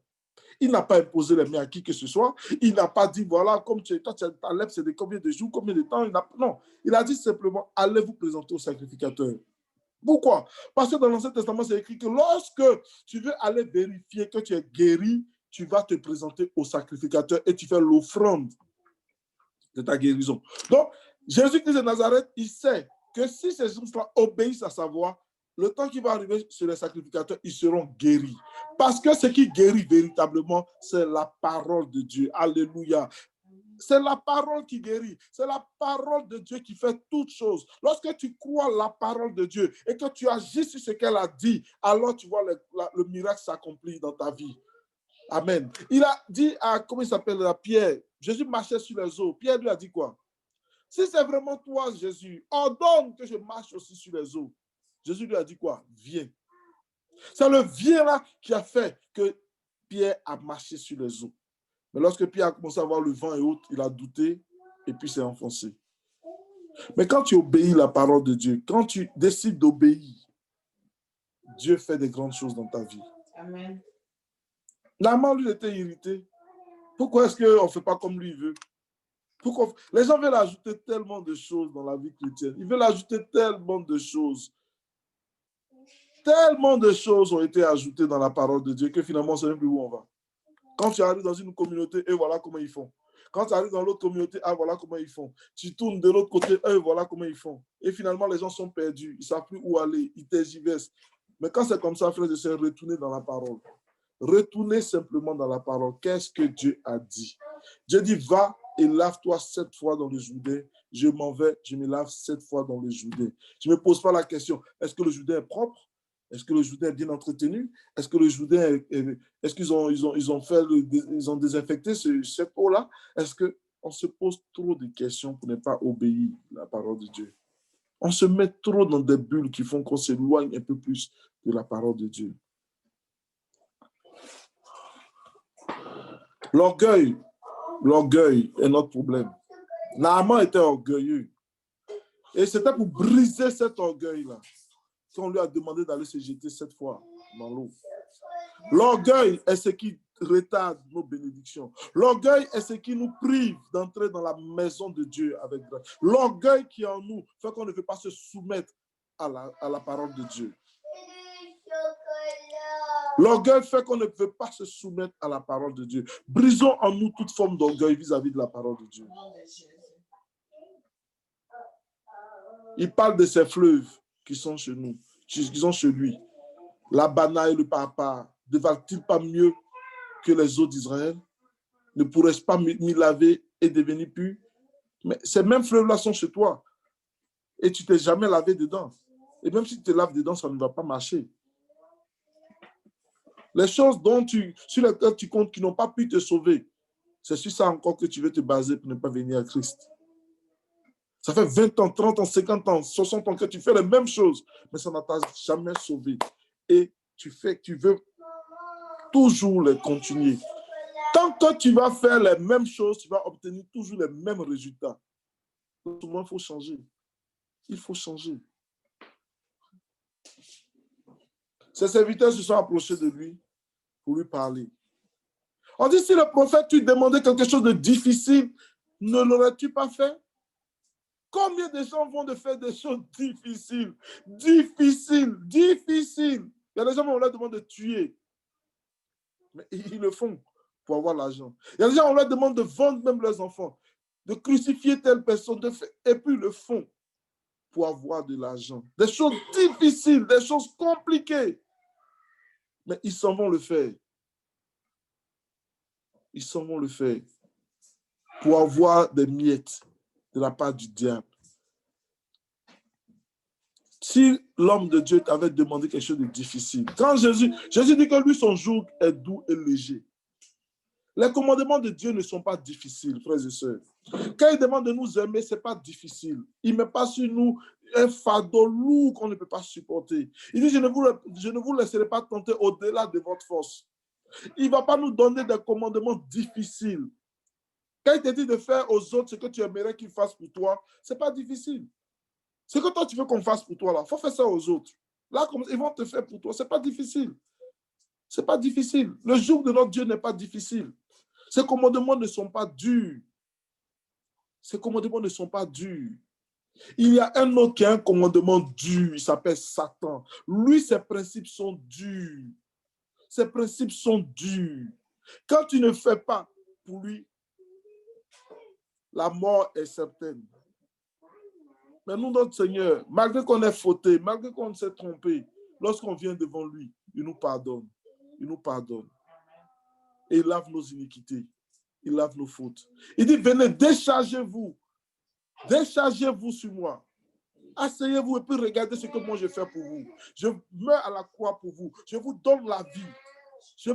Il n'a pas imposé les mains à qui que ce soit. Il n'a pas dit, voilà, comme toi, ta lèpre, c'est de combien de jours, combien de temps. Non, il a dit simplement, allez vous présenter au sacrificateur. Pourquoi? Parce que dans l'Ancien Testament, c'est écrit que lorsque tu veux aller vérifier que tu es guéri, tu vas te présenter au sacrificateur et tu fais l'offrande de ta guérison. Donc, Jésus-Christ de Nazareth, il sait que si ces gens-là obéissent à sa voix, le temps qui va arriver sur les sacrificateurs, ils seront guéris. Parce que ce qui guérit véritablement, c'est la parole de Dieu. Alléluia. C'est la parole qui guérit. C'est la parole de Dieu qui fait toutes choses. Lorsque tu crois la parole de Dieu et que tu agis sur ce qu'elle a dit, alors tu vois le miracle s'accomplir dans ta vie. Amen. Il a dit à, comment il s'appelle, à Pierre, Jésus marchait sur les eaux. Pierre lui a dit quoi? Si c'est vraiment toi, Jésus, ordonne que je marche aussi sur les eaux. Jésus lui a dit quoi? Viens. C'est le viens là qui a fait que Pierre a marché sur les eaux. Mais lorsque Pierre a commencé à voir le vent et autres, il a douté et puis s'est enfoncé. Mais quand tu obéis la parole de Dieu, quand tu décides d'obéir, Dieu fait des grandes choses dans ta vie. Amen. Naaman, lui, était irrité. Pourquoi est-ce qu'on ne fait pas comme lui veut? Pourquoi? Les gens veulent ajouter tellement de choses dans la vie chrétienne. Ils veulent ajouter tellement de choses. Tellement de choses ont été ajoutées dans la parole de Dieu que finalement, on ne sait même plus où on va. Quand tu arrives dans une communauté, et voilà comment ils font. Quand tu arrives dans l'autre communauté, ah, voilà comment ils font. Tu tournes de l'autre côté, voilà comment ils font. Et finalement, les gens sont perdus. Ils ne savent plus où aller. Ils tergiversent. Mais quand c'est comme ça, frère, c'est retourner dans la parole. Retournez simplement dans la parole. Qu'est-ce que Dieu a dit? Dieu dit, va et lave-toi 7 fois dans le Jourdain. Je m'en vais, je me lave 7 fois dans le Jourdain. Je ne me pose pas la question, est-ce que le Jourdain est propre? Est-ce que le Jourdain est bien entretenu? Est-ce que le Jourdain est-ce qu'ils ont désinfecté cette eau-là? Est-ce qu'on se pose trop de questions pour ne pas obéir à la parole de Dieu? On se met trop dans des bulles qui font qu'on s'éloigne un peu plus de la parole de Dieu. L'orgueil est notre problème. Naaman était orgueilleux. Et c'était pour briser cet orgueil-là qu'on lui a demandé d'aller se jeter 7 fois dans l'eau. L'orgueil est ce qui retarde nos bénédictions. L'orgueil est ce qui nous prive d'entrer dans la maison de Dieu avec grâce. L'orgueil qui est en nous fait qu'on ne veut pas se soumettre à la parole de Dieu. L'orgueil fait qu'on ne peut pas se soumettre à la parole de Dieu. Brisons en nous toute forme d'orgueil vis-à-vis de la parole de Dieu. Il parle de ces fleuves qui sont chez nous, qui sont chez lui. L'Abana et le Papa, ne valent-ils pas mieux que les eaux d'Israël? Ne pourrais-je pas m'y laver et devenir pur? Mais ces mêmes fleuves-là sont chez toi. Et tu ne t'es jamais lavé dedans. Et même si tu te laves dedans, ça ne va pas marcher. Les choses sur lesquelles tu comptes qui n'ont pas pu te sauver, c'est sur ça encore que tu veux te baser pour ne pas venir à Christ. Ça fait 20 ans, 30 ans, 50 ans, 60 ans que tu fais les mêmes choses, mais ça ne t'a jamais sauvé. Et tu veux toujours les continuer. Tant que tu vas faire les mêmes choses, tu vas obtenir toujours les mêmes résultats. Donc, il faut changer. Il faut changer. Ses serviteurs se sont approchés de lui pour lui parler. On dit, si le prophète lui demandait quelque chose de difficile, ne l'aurais-tu pas fait? Combien de gens vont de faire des choses difficiles? Difficiles. Il y a des gens qui ont leur demande de tuer. Mais ils le font pour avoir l'argent. Il y a des gens qui ont leur demande de vendre même leurs enfants, de crucifier telle personne, et puis ils le font pour avoir de l'argent. Des choses difficiles, des choses compliquées. Mais ils s'en vont le faire. Ils s'en vont le faire pour avoir des miettes de la part du diable. Si l'homme de Dieu t'avait demandé quelque chose de difficile, quand Jésus dit que lui, son joug est doux et léger. Les commandements de Dieu ne sont pas difficiles, frères et sœurs. Quand il demande de nous aimer, ce n'est pas difficile. Il ne met pas sur nous un fardeau lourd qu'on ne peut pas supporter. Il dit, je ne vous laisserai pas tenter au-delà de votre force. Il ne va pas nous donner des commandements difficiles. Quand il te dit de faire aux autres ce que tu aimerais qu'ils fassent pour toi, ce n'est pas difficile. Ce que toi, tu veux qu'on fasse pour toi, là, il faut faire ça aux autres. Là, comme ils vont te faire pour toi, ce n'est pas difficile. Ce n'est pas difficile. Le jour de notre Dieu n'est pas difficile. Ces commandements ne sont pas durs. Ces commandements ne sont pas durs. Il y a un autre qui a un commandement dur, il s'appelle Satan. Lui, ses principes sont durs. Ses principes sont durs. Quand tu ne fais pas pour lui, la mort est certaine. Mais nous, notre Seigneur, malgré qu'on ait fauté, malgré qu'on s'est trompé, lorsqu'on vient devant lui, il nous pardonne. Il nous pardonne. Et il lave nos iniquités. Il lave nos fautes. Il dit, venez, déchargez-vous. Déchargez-vous sur moi. Asseyez-vous et puis regardez ce que moi je fais pour vous. Je meurs à la croix pour vous. Je vous donne la vie. Je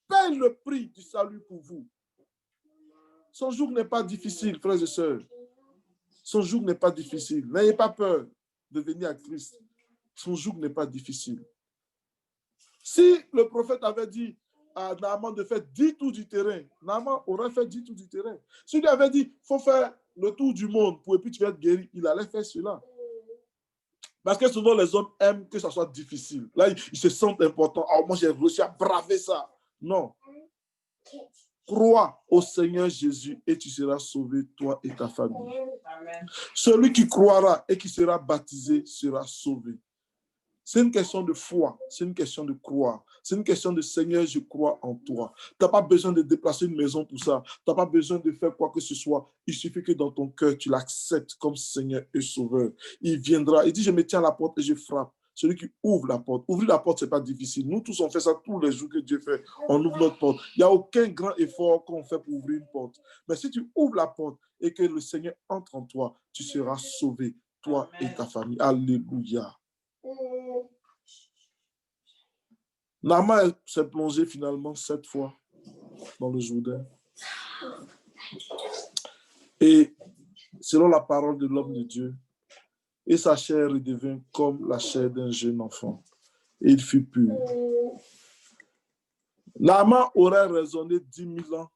paye le prix du salut pour vous. Son jour n'est pas difficile, frères et sœurs. Son jour n'est pas difficile. N'ayez pas peur de venir à Christ. Son jour n'est pas difficile. Si le prophète avait dit à Naaman de faire 10 tours du terrain, Naaman aurait fait 10 tours du terrain. S'il lui avait dit, il faut faire le tour du monde pour et puis tu vas être guéri, il allait faire cela. Parce que souvent, les hommes aiment que ça soit difficile. Là, ils se sentent importants. Oh, moi, j'ai réussi à braver ça. Non. Crois au Seigneur Jésus et tu seras sauvé, toi et ta famille. Amen. Celui qui croira et qui sera baptisé sera sauvé. C'est une question de foi, c'est une question de croire. C'est une question de Seigneur, je crois en toi. Tu n'as pas besoin de déplacer une maison pour ça. Tu n'as pas besoin de faire quoi que ce soit. Il suffit que dans ton cœur, tu l'acceptes comme Seigneur et Sauveur. Il viendra, il dit, je me tiens à la porte et je frappe. Celui qui ouvre la porte. Ouvrir la porte, ce n'est pas difficile. Nous tous, on fait ça tous les jours que Dieu fait. On ouvre notre porte. Il n'y a aucun grand effort qu'on fait pour ouvrir une porte. Mais si tu ouvres la porte et que le Seigneur entre en toi, tu seras sauvé, toi et ta famille. Alléluia. Naaman s'est plongé finalement 7 fois dans le Jourdain. Et selon la parole de l'homme de Dieu, et sa chair redevint comme la chair d'un jeune enfant. Et il fut pur. Naaman aurait raisonné 10 000 ans.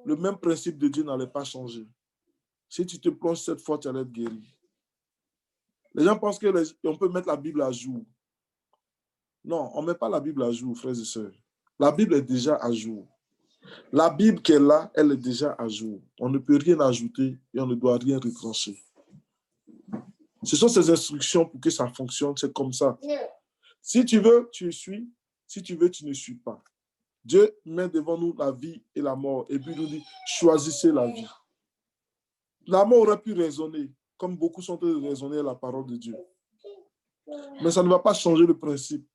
Le même principe de Dieu n'allait pas changer. Si tu te plonges 7 fois, tu allais être guéri. Les gens pensent qu'on peut mettre la Bible à jour. Non, on ne met pas la Bible à jour, frères et sœurs. La Bible est déjà à jour. La Bible qu'elle est là, elle est déjà à jour. On ne peut rien ajouter et on ne doit rien retrancher. Ce sont ces instructions pour que ça fonctionne, c'est comme ça. Si tu veux, tu suis. Si tu veux, tu ne suis pas. Dieu met devant nous la vie et la mort et puis il nous dit, choisissez la vie. La mort aurait pu raisonner, comme beaucoup sont en train de raisonner la parole de Dieu. Mais ça ne va pas changer le principe.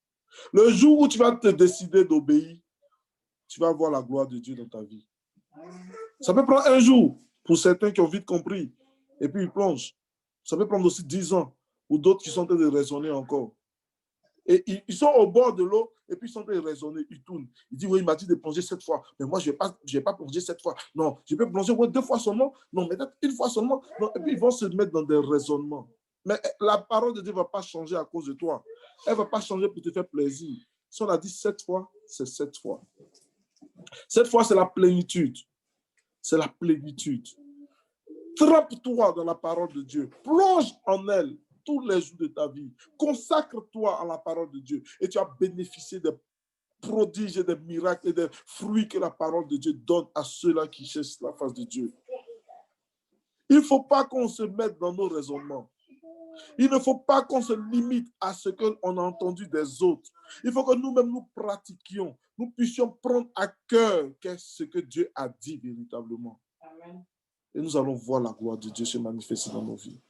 Le jour où tu vas te décider d'obéir, tu vas voir la gloire de Dieu dans ta vie. Ça peut prendre un jour pour certains qui ont vite compris et puis ils plongent. Ça peut prendre aussi 10 ans ou d'autres qui sont en train de raisonner encore. Et ils sont au bord de l'eau et puis ils sont en train de raisonner, ils tournent. Ils disent, oui, il m'a dit de plonger 7 fois, mais moi, je ne vais pas plonger 7 fois. Non, je peux plonger 2 fois seulement. Non, peut-être 1 fois seulement. Non, et puis ils vont se mettre dans des raisonnements. Mais la parole de Dieu ne va pas changer à cause de toi. Elle ne va pas changer pour te faire plaisir. Si on a dit 7 fois, c'est 7 fois. 7 fois, c'est la plénitude. C'est la plénitude. Trempe-toi dans la parole de Dieu. Plonge en elle tous les jours de ta vie. Consacre-toi à la parole de Dieu et tu vas bénéficier des prodiges et des miracles et des fruits que la parole de Dieu donne à ceux-là qui cherchent la face de Dieu. Il ne faut pas qu'on se mette dans nos raisonnements. Il ne faut pas qu'on se limite à ce qu'on a entendu des autres. Il faut que nous-mêmes nous pratiquions. Nous puissions prendre à cœur qu'est-ce que Dieu a dit véritablement. Amen. Et nous allons voir la gloire de Dieu se manifester dans nos vies.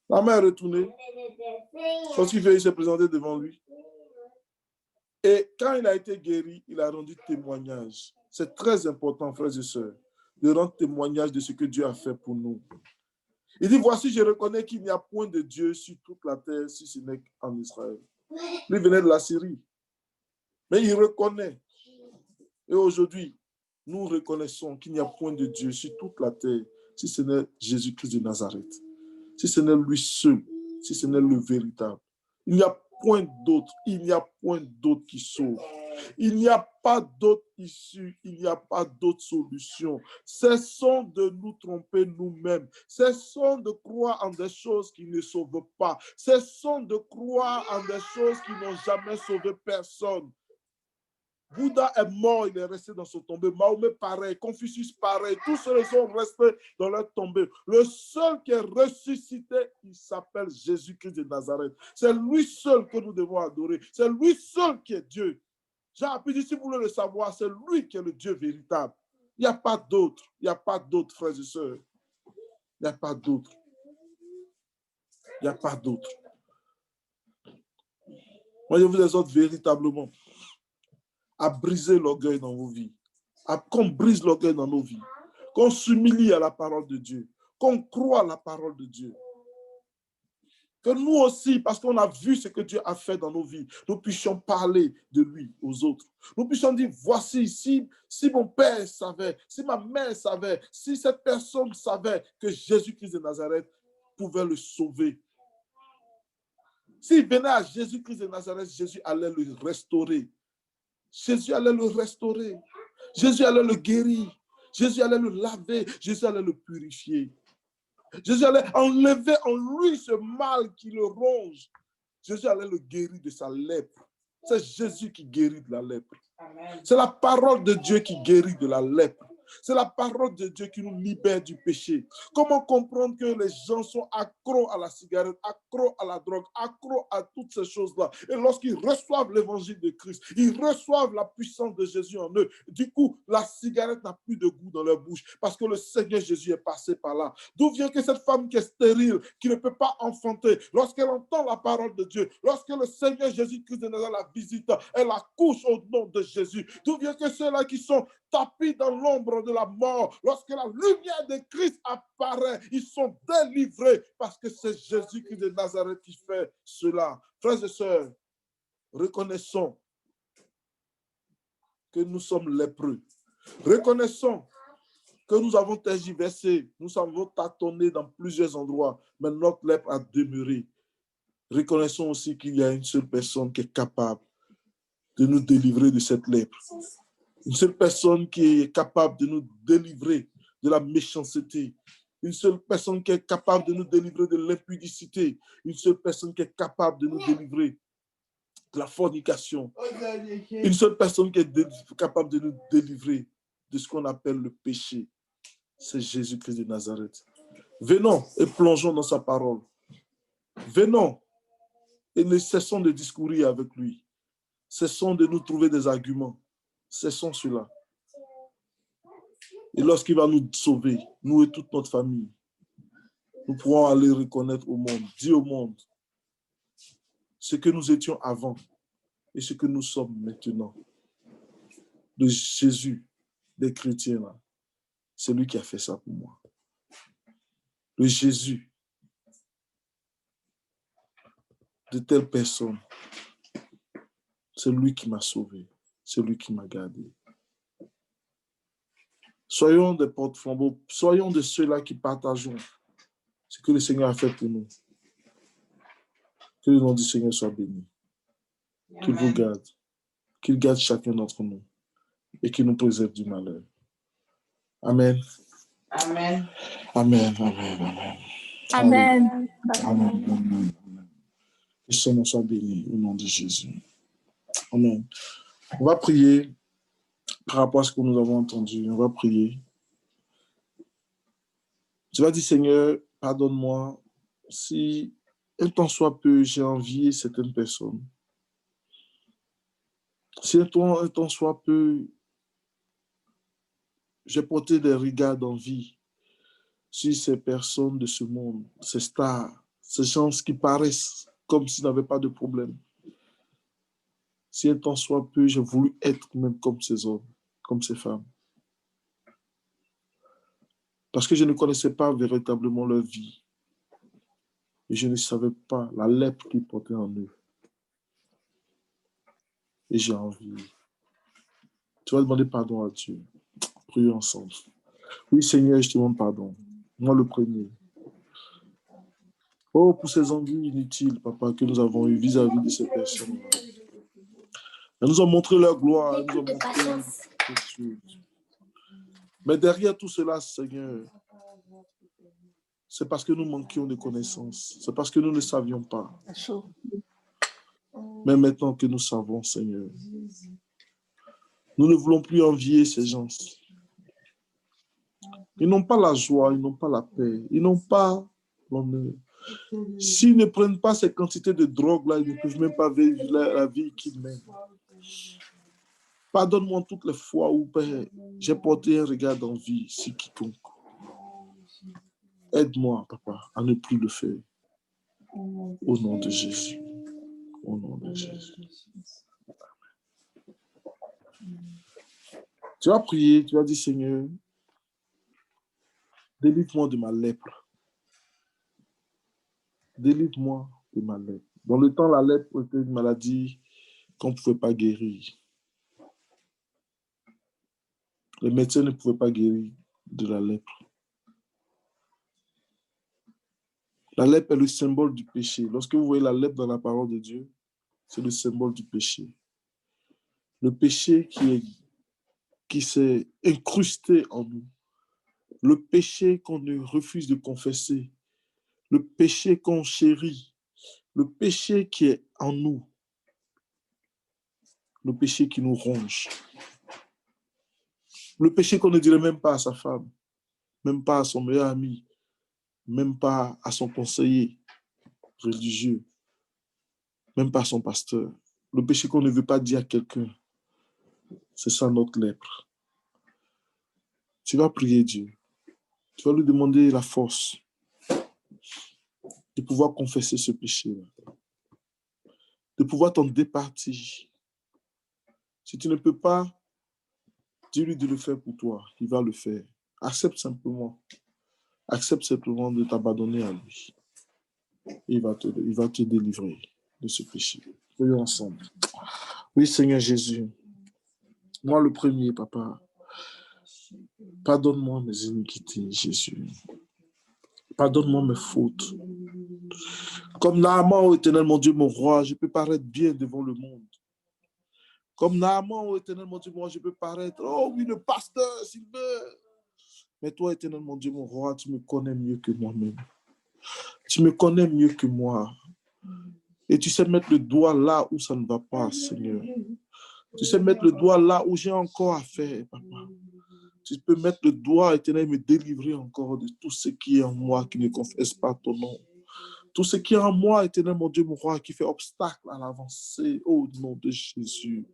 La mère est retournée. Lorsqu'il veut, il s'est présenté devant lui. Et quand il a été guéri, il a rendu témoignage. C'est très important, frères et sœurs, de rendre témoignage de ce que Dieu a fait pour nous. Il dit, voici, je reconnais qu'il n'y a point de Dieu sur toute la terre, si ce n'est qu'en Israël. Lui venait de la Syrie. Mais il reconnaît. Et aujourd'hui, nous reconnaissons qu'il n'y a point de Dieu sur toute la terre, si ce n'est Jésus-Christ de Nazareth. Si ce n'est lui seul, si ce n'est le véritable. Il n'y a point d'autre. Il n'y a point d'autre qui sauve. Il n'y a pas d'autre issue. Il n'y a pas d'autre solution. Cessons de nous tromper nous-mêmes. Cessons de croire en des choses qui ne sauvent pas. Cessons de croire en des choses qui n'ont jamais sauvé personne. Bouddha est mort, il est resté dans son tombeau. Mahomet pareil, Confucius pareil, tous ceux sont restés dans leur tombeau. Le seul qui est ressuscité, il s'appelle Jésus-Christ de Nazareth. C'est lui seul que nous devons adorer. C'est lui seul qui est Dieu. Jean a pu dire, si vous voulez le savoir, c'est lui qui est le Dieu véritable. Il n'y a pas d'autre. Il n'y a pas d'autre, frères et sœurs. Il n'y a pas d'autre. Il n'y a pas d'autre. Moi, je vous exhorte véritablement à briser l'orgueil dans vos vies, qu'on brise l'orgueil dans nos vies, qu'on s'humilie à la parole de Dieu, qu'on croit à la parole de Dieu. Que nous aussi, parce qu'on a vu ce que Dieu a fait dans nos vies, nous puissions parler de lui aux autres. Nous puissions dire, voici, si mon père savait, si ma mère savait, si cette personne savait que Jésus-Christ de Nazareth pouvait le sauver. S'il venait à Jésus-Christ de Nazareth, Jésus allait le restaurer. Jésus allait le restaurer. Jésus allait le guérir. Jésus allait le laver. Jésus allait le purifier. Jésus allait enlever en lui ce mal qui le ronge. Jésus allait le guérir de sa lèpre. C'est Jésus qui guérit de la lèpre. C'est la parole de Dieu qui guérit de la lèpre. C'est la parole de Dieu qui nous libère du péché. Comment comprendre que les gens sont accros à la cigarette, accros à la drogue, accros à toutes ces choses-là? Et lorsqu'ils reçoivent l'évangile de Christ, ils reçoivent la puissance de Jésus en eux. Du coup, la cigarette n'a plus de goût dans leur bouche parce que le Seigneur Jésus est passé par là. D'où vient que cette femme qui est stérile, qui ne peut pas enfanter, lorsqu'elle entend la parole de Dieu, lorsque le Seigneur Jésus-Christ de Nazareth la visite, elle accouche au nom de Jésus. D'où vient que ceux-là qui sont tapis dans l'ombre de la mort, lorsque la lumière de Christ apparaît, ils sont délivrés parce que c'est Jésus-Christ de Nazareth qui fait cela. Frères et sœurs, reconnaissons que nous sommes lépreux. Reconnaissons que nous avons tergiversé, nous avons tâtonné dans plusieurs endroits, mais notre lèpre a demeuré. Reconnaissons aussi qu'il y a une seule personne qui est capable de nous délivrer de cette lèpre. Une seule personne qui est capable de nous délivrer de la méchanceté. Une seule personne qui est capable de nous délivrer de l'impudicité. Une seule personne qui est capable de nous délivrer de la fornication. Une seule personne qui est capable de nous délivrer de ce qu'on appelle le péché. C'est Jésus-Christ de Nazareth. Venons et plongeons dans sa parole. Venons et ne cessons de discourir avec lui. Cessons de nous trouver des arguments. Cessons cela. Et lorsqu'il va nous sauver, nous et toute notre famille, nous pourrons aller reconnaître au monde, dire au monde ce que nous étions avant et ce que nous sommes maintenant. Le Jésus des chrétiens, là, c'est lui qui a fait ça pour moi. Le Jésus de telle personne, c'est lui qui m'a sauvé, c'est lui qui m'a gardé. Soyons des porte-flambeaux, soyons de ceux-là qui partageons ce que le Seigneur a fait pour nous. Que le nom du Seigneur soit béni. Qu'il vous garde, qu'il garde chacun d'entre nous et qu'il nous préserve du malheur. Amen. Amen. Amen. Amen. Amen. Amen. Amen. Amen. Que son nom soit béni au nom de Jésus. Amen. On va prier par rapport à ce que nous avons entendu. On va prier. Tu vas dire, Seigneur, pardonne-moi si un temps soit peu, j'ai envié certaines personnes. Si un temps soit peu, j'ai porté des regards d'envie sur ces personnes de ce monde, ces stars, ces gens qui paraissent comme s'ils n'avaient pas de problème. Si un temps soit peu, j'ai voulu être même comme ces hommes, comme ces femmes. Parce que je ne connaissais pas véritablement leur vie. Et je ne savais pas la lèpre qu'ils portaient en eux. Et j'ai envie. Tu vas demander pardon à Dieu. Prions ensemble. Oui, Seigneur, je te demande pardon. Moi, le premier. Oh, pour ces envies inutiles, papa, que nous avons eues vis-à-vis de ces personnes. Elles nous ont montré leur gloire. Elles nous ont montré quelque chose. Mais derrière tout cela, Seigneur, c'est parce que nous manquions de connaissances. C'est parce que nous ne savions pas. Mais maintenant que nous savons, Seigneur, nous ne voulons plus envier ces gens. Ils n'ont pas la joie, ils n'ont pas la paix, ils n'ont pas l'honneur. S'ils ne prennent pas ces quantités de drogue-là, ils ne peuvent même pas vivre la vie qu'ils mènent. Pardonne-moi toutes les fois où, Père, j'ai porté un regard d'envie sur quiconque. Aide-moi, papa, à ne plus le faire. Au nom de Jésus. Au nom de Jésus. Tu vas prier, tu vas dire, Seigneur, délivre-moi de ma lèpre. Délivre-moi de ma lèpre. Dans le temps, la lèpre était une maladie qu'on ne pouvait pas guérir. Les médecins ne pouvaient pas guérir de la lèpre. La lèpre est le symbole du péché. Lorsque vous voyez la lèpre dans la parole de Dieu, c'est le symbole du péché. Le péché qui s'est incrusté en nous. Le péché qu'on refuse de confesser. Le péché qu'on chérit. Le péché qui est en nous. Le péché qui nous ronge. Le péché qu'on ne dirait même pas à sa femme, même pas à son meilleur ami, même pas à son conseiller religieux, même pas à son pasteur. Le péché qu'on ne veut pas dire à quelqu'un, c'est ça notre lèpre. Tu vas prier Dieu. Tu vas lui demander la force de pouvoir confesser ce péché-là, de pouvoir t'en départir. Si tu ne peux pas, dis-lui de le faire pour toi. Il va le faire. Accepte simplement. Accepte simplement de t'abandonner à lui. Il va te délivrer de ce péché. Prions ensemble. Oui, Seigneur Jésus. Moi, le premier, papa. Pardonne-moi mes iniquités, Jésus. Pardonne-moi mes fautes. Comme Naaman, ô Éternel, mon Dieu, mon roi, je peux paraître bien devant le monde. Comme Naaman, ô Éternel, mon Dieu, moi, je peux paraître, oh oui, le pasteur, s'il veut. Mais toi, Éternel, mon Dieu, mon roi, tu me connais mieux que moi-même. Tu me connais mieux que moi. Et tu sais mettre le doigt là où ça ne va pas, Seigneur. Tu sais mettre le doigt là où j'ai encore à faire, papa. Tu peux mettre le doigt, Éternel, et me délivrer encore de tout ce qui est en moi qui ne confesse pas ton nom. Tout ce qui est en moi, Éternel, mon Dieu, mon roi, qui fait obstacle à l'avancée, au nom de Jésus.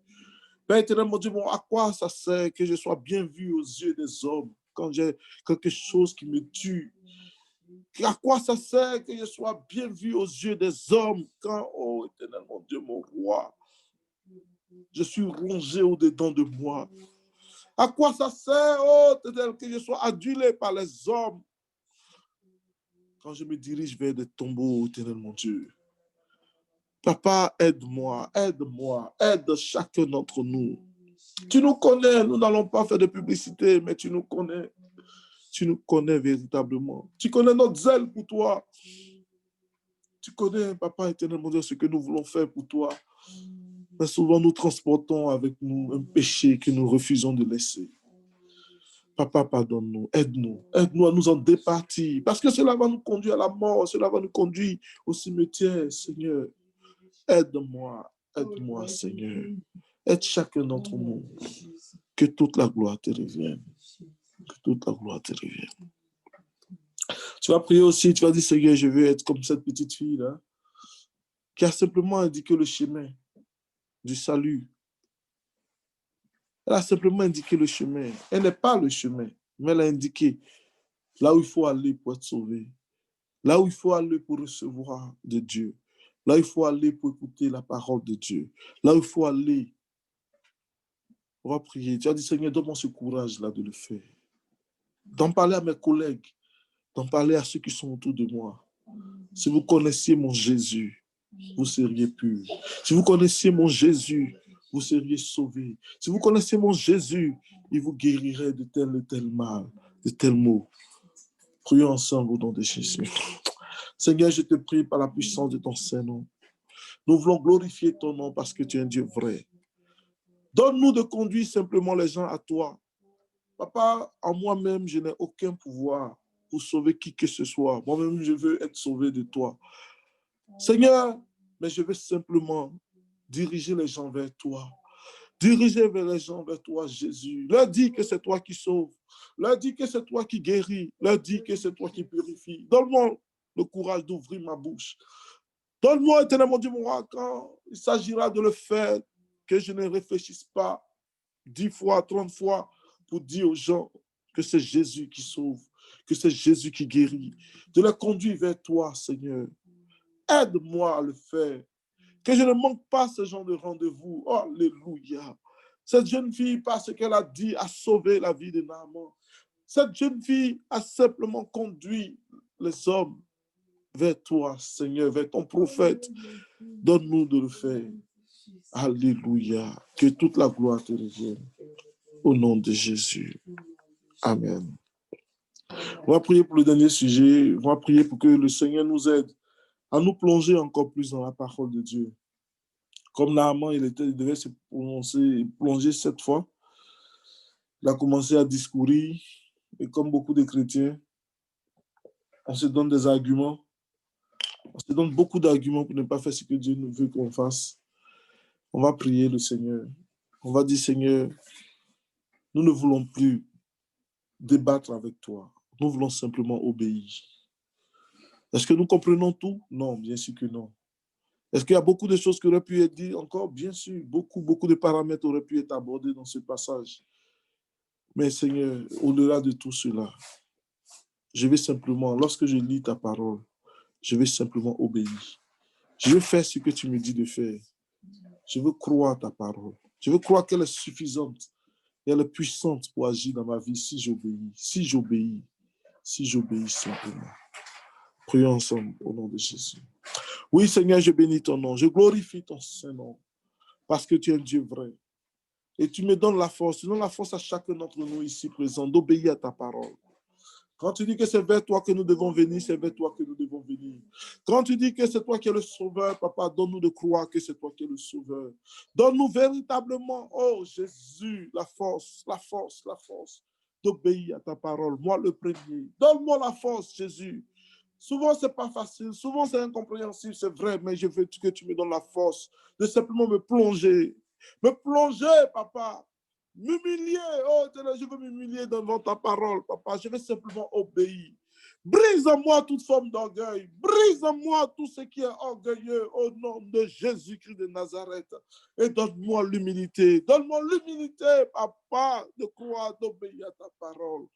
Père éternel, mon Dieu, bon, à quoi ça sert que je sois bien vu aux yeux des hommes quand j'ai quelque chose qui me tue? À quoi ça sert que je sois bien vu aux yeux des hommes quand, oh éternel, mon Dieu, mon roi, je suis rongé au-dedans de moi? À quoi ça sert, oh éternel, que je sois adulé par les hommes quand je me dirige vers des tombeaux, éternel, mon Dieu? Papa, aide-moi, aide-moi, aide chacun d'entre nous. Tu nous connais, nous n'allons pas faire de publicité, mais tu nous connais. Tu nous connais véritablement. Tu connais notre zèle pour toi. Tu connais, Papa éternel, mon Dieu, ce que nous voulons faire pour toi. Mais souvent, nous transportons avec nous un péché que nous refusons de laisser. Papa, pardonne-nous, aide-nous. Aide-nous à nous en départir. Parce que cela va nous conduire à la mort. Cela va nous conduire au cimetière, Seigneur. Aide-moi, aide-moi, Seigneur. Aide chacun d'entre nous. Que toute la gloire te revienne. Que toute la gloire te revienne. Tu vas prier aussi, tu vas dire, Seigneur, je veux être comme cette petite fille-là, qui a simplement indiqué le chemin du salut. Elle a simplement indiqué le chemin. Elle n'est pas le chemin, mais elle a indiqué là où il faut aller pour être sauvé, là où il faut aller pour recevoir de Dieu, là où il faut aller pour écouter la parole de Dieu, là où il faut aller. On va prier. Tu vas dire, Seigneur, donne-moi ce courage-là de le faire. D'en parler à mes collègues, d'en parler à ceux qui sont autour de moi. Si vous connaissiez mon Jésus, vous seriez pur. Si vous connaissiez mon Jésus, vous seriez sauvés. Si vous connaissiez mon Jésus, il vous guérirait de tel et tel mal, de tels maux. Prions ensemble au nom de Jésus. Seigneur, je te prie par la puissance de ton Saint-Nom. Nous voulons glorifier ton nom parce que tu es un Dieu vrai. Donne-nous de conduire simplement les gens à toi. Papa, en moi-même, je n'ai aucun pouvoir pour sauver qui que ce soit. Moi-même, je veux être sauvé de toi. Seigneur, mais je veux simplement diriger les gens vers toi. Diriger les gens vers toi, Jésus. Leur dis que c'est toi qui sauves. Leur dis que c'est toi qui guéris. Leur dis que c'est toi qui purifies. Donne-moi le courage d'ouvrir ma bouche. Donne-moi, éternel mon Dieu, mon roi, quand il s'agira de le faire, que je ne réfléchisse pas 10 fois, 30 fois pour dire aux gens que c'est Jésus qui sauve, que c'est Jésus qui guérit. De les conduire vers toi, Seigneur. Aide-moi à le faire. Que je ne manque pas ce genre de rendez-vous. Oh, alléluia. Cette jeune fille, parce qu'elle a dit, a sauvé la vie de Naaman. Cette jeune fille a simplement conduit les hommes vers toi, Seigneur, vers ton prophète. Donne-nous de le faire. Alléluia. Que toute la gloire te revienne. Au nom de Jésus. Amen. On va prier pour le dernier sujet. On va prier pour que le Seigneur nous aide à nous plonger encore plus dans la parole de Dieu. Comme Naaman, il devait se plonger 7 fois. Il a commencé à discourir. Et comme beaucoup de chrétiens, on se donne des arguments. On se donne beaucoup d'arguments pour ne pas faire ce que Dieu nous veut qu'on fasse. On va prier le Seigneur. On va dire, Seigneur, nous ne voulons plus débattre avec toi. Nous voulons simplement obéir. Est-ce que nous comprenons tout? Non, bien sûr que non. Est-ce qu'il y a beaucoup de choses qui auraient pu être dites encore? Bien sûr, beaucoup de paramètres auraient pu être abordés dans ce passage. Mais Seigneur, au-delà de tout cela, je vais simplement, lorsque je lis ta parole, je vais simplement obéir. Je veux faire ce que tu me dis de faire. Je veux croire ta parole. Je veux croire qu'elle est suffisante et elle est puissante pour agir dans ma vie si j'obéis simplement. Prions ensemble au nom de Jésus. Oui, Seigneur, je bénis ton nom. Je glorifie ton Saint-Nom parce que tu es un Dieu vrai. Et tu me donnes la force. Tu donnes la force à chacun d'entre nous ici présents d'obéir à ta parole. Quand tu dis que c'est vers toi que nous devons venir, c'est vers toi que nous devons venir. Quand tu dis que c'est toi qui es le sauveur, papa, donne-nous de croire que c'est toi qui es le sauveur. Donne-nous véritablement, oh Jésus, la force d'obéir à ta parole. Moi, le premier. Donne-moi la force, Jésus. Souvent, ce n'est pas facile. Souvent, c'est incompréhensible, c'est vrai, mais je veux que tu me donnes la force de simplement me plonger. Me plonger, papa. M'humilier, oh, je veux m'humilier devant ta parole, papa. Je vais simplement obéir. Brise en moi toute forme d'orgueil. Brise en moi tout ce qui est orgueilleux au nom de Jésus-Christ de Nazareth. Et donne-moi l'humilité. Donne-moi l'humilité, papa, de croire, d'obéir à ta parole.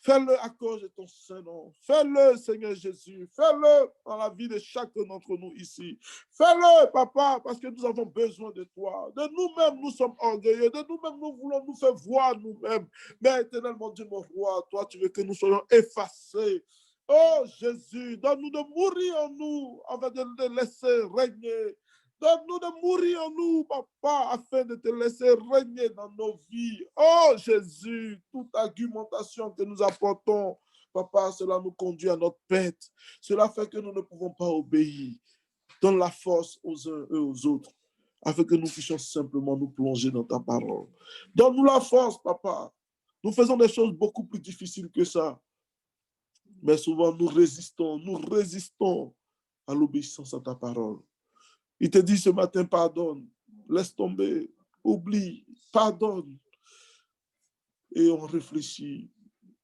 Fais-le à cause de ton Saint-Nom. Fais-le, Seigneur Jésus. Fais-le dans la vie de chacun d'entre nous ici. Fais-le, papa, parce que nous avons besoin de toi. De nous-mêmes, nous sommes orgueilleux. De nous-mêmes, nous voulons nous faire voir nous-mêmes. Mais éternellement, Dieu, mon roi, toi, tu veux que nous soyons effacés. Oh, Jésus, donne-nous de mourir en nous afin de te laisser régner. Donne-nous de mourir en nous, papa, afin de te laisser régner dans nos vies. Oh Jésus, toute argumentation que nous apportons, papa, cela nous conduit à notre perte. Cela fait que nous ne pouvons pas obéir. Donne la force aux uns et aux autres, afin que nous puissions simplement nous plonger dans ta parole. Donne-nous la force, papa. Nous faisons des choses beaucoup plus difficiles que ça. Mais souvent, nous résistons à l'obéissance à ta parole. Il te dit ce matin, pardonne, laisse tomber, oublie, pardonne. Et on réfléchit,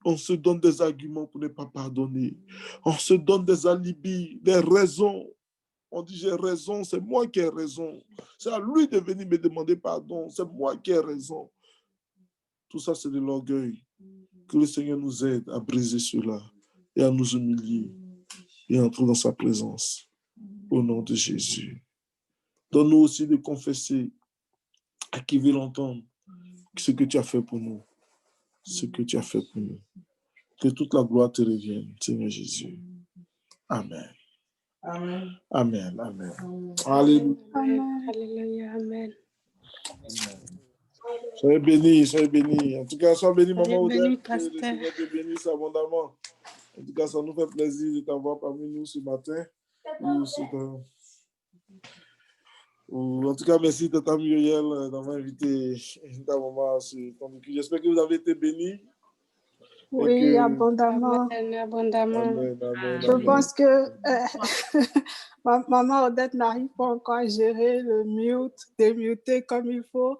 on se donne des arguments pour ne pas pardonner. On se donne des alibis, des raisons. On dit j'ai raison, c'est moi qui ai raison. C'est à lui de venir me demander pardon, c'est moi qui ai raison. Tout ça, c'est de l'orgueil. Que le Seigneur nous aide à briser cela et à nous humilier et entrer dans sa présence. Au nom de Jésus. Donne-nous aussi de confesser à qui veut l'entendre ce que tu as fait pour nous. Ce que tu as fait pour nous. Que toute la gloire te revienne, Seigneur Jésus. Amen. Amen. Amen. Amen. Alléluia. Amen. Alléluia. Amen. Soyez bénis, soyez bénis. En tout cas, sois béni, Soyez maman béni, Odette. Que le pasteur. Seigneur te bénisse abondamment. En tout cas, ça nous fait plaisir de t'avoir parmi nous ce matin. Ou en tout cas, merci Tata Muriel d'avoir invité ta maman sur ton vécu. J'espère que vous avez été bénis. Oui, abondamment. Amen, abondamment. Amen, amen, Je amen. pense que maman Odette n'arrive pas encore à gérer le mute, démuter comme il faut.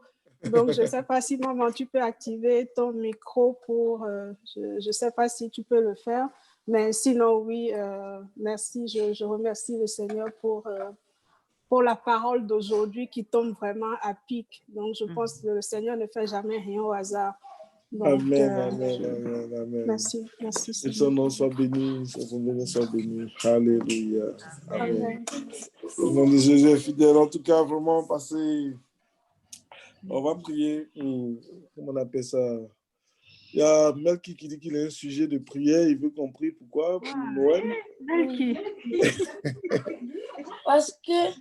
Donc, je ne sais pas si, maman, tu peux activer ton micro pour... je ne sais pas si tu peux le faire. Mais sinon, oui, merci. Je remercie le Seigneur pour la parole d'aujourd'hui qui tombe vraiment à pic. Donc, je pense que le Seigneur ne fait jamais rien au hasard. Donc, Amen, amen, amen, amen. Merci, merci. Que Seigneur. son nom soit béni, son nom soit béni. Alléluia. Amen. Au nom de Jésus est fidèle. En tout cas, vraiment, passez. On va prier pour, comment on appelle ça? Il y a Melky qui dit qu'il a un sujet de prière. Il veut qu'on prie. Pourquoi? Pour Noël. Melky. Parce que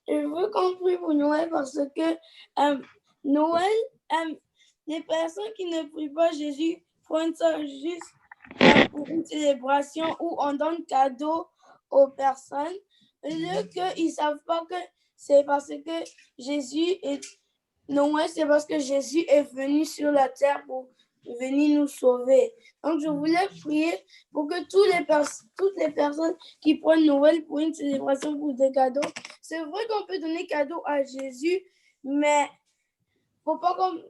je veux qu'on prie pour Noël parce que Noël, les personnes qui ne prient pas Jésus font ça juste pour une célébration où on donne cadeau aux personnes. Lieu qu'ils ne savent pas que c'est parce que Jésus est... Noël, c'est parce que Jésus est venu sur la terre pour venir nous sauver. Donc, je voulais prier pour que toutes les personnes qui prennent Noël pour une célébration, pour des cadeaux, c'est vrai qu'on peut donner cadeau à Jésus, mais il ne faut pas qu'on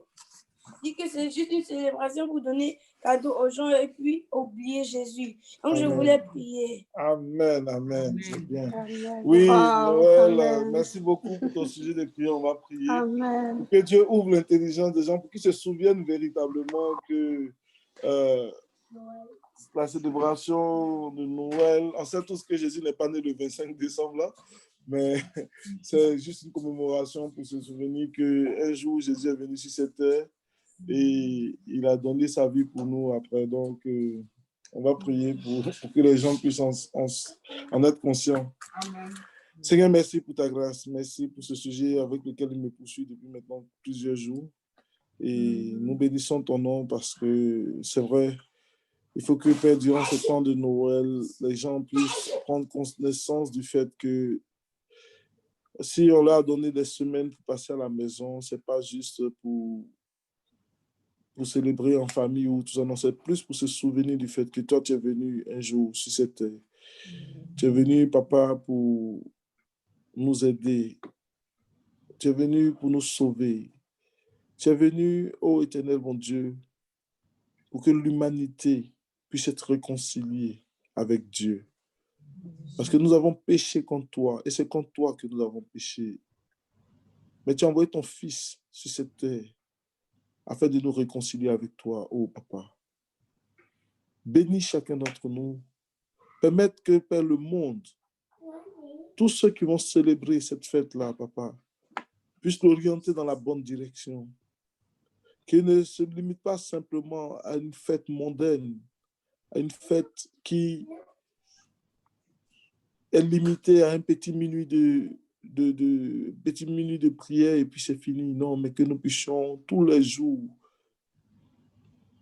dise que c'est juste une célébration pour donner cadeau aux gens et puis oublier Jésus. Donc, je voulais prier. Amen, amen. C'est bien. Amen. Oui, Noël, Amen. merci beaucoup pour ton sujet de prière. On va prier. Amen. Pour que Dieu ouvre l'intelligence des gens, pour qu'ils se souviennent véritablement que la célébration de Noël, on sait tous que Jésus n'est pas né le 25 décembre, là, mais c'est juste une commémoration pour se souvenir qu'un jour, Jésus est venu sur cette terre et il a donné sa vie pour nous après. Donc, on va prier pour que les gens puissent en être conscients. Amen. Seigneur, merci pour ta grâce. Merci pour ce sujet avec lequel il me poursuit depuis maintenant plusieurs jours. Et nous bénissons ton nom parce que c'est vrai, il faut que, Père, durant ce temps de Noël, les gens puissent prendre connaissance du fait que si on leur a donné des semaines pour passer à la maison, ce n'est pas juste pour célébrer en famille ou tout ça, non, c'est plus pour se souvenir du fait que toi, tu es venu un jour sur cette terre. Tu es venu, Papa, pour nous aider. Tu es venu pour nous sauver. Tu es venu, ô Éternel, mon Dieu, pour que l'humanité puisse être réconciliée avec Dieu. Parce que nous avons péché contre toi, et c'est contre toi que nous avons péché. Mais tu as envoyé ton Fils sur cette terre afin de nous réconcilier avec toi, ô Papa. Bénis chacun d'entre nous. Permettre que, Père, le monde, tous ceux qui vont célébrer cette fête-là, Papa, puissent l'orienter dans la bonne direction. Qu'il ne se limite pas simplement à une fête mondaine, à une fête qui est limitée à un petit minute de prière et puis c'est fini. Non, mais que nous puissions tous les jours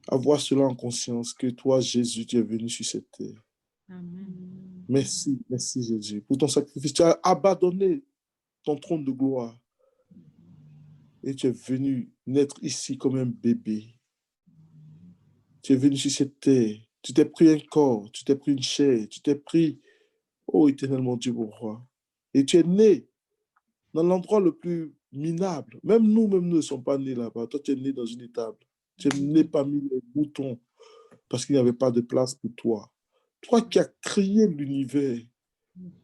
avoir cela en conscience, que toi, Jésus, tu es venu sur cette terre. Amen. Merci, merci Jésus, pour ton sacrifice. Tu as abandonné ton trône de gloire et tu es venu naître ici comme un bébé. Tu es venu sur cette terre, tu t'es pris un corps, tu t'es pris une chair, tu t'es pris, ô éternel mon Dieu, mon roi. Et tu es né dans l'endroit le plus minable. Même nous ne sommes pas nés là-bas. Toi, tu es né dans une étable. Tu es né parmi les moutons parce qu'il n'y avait pas de place pour toi. Toi qui as créé l'univers,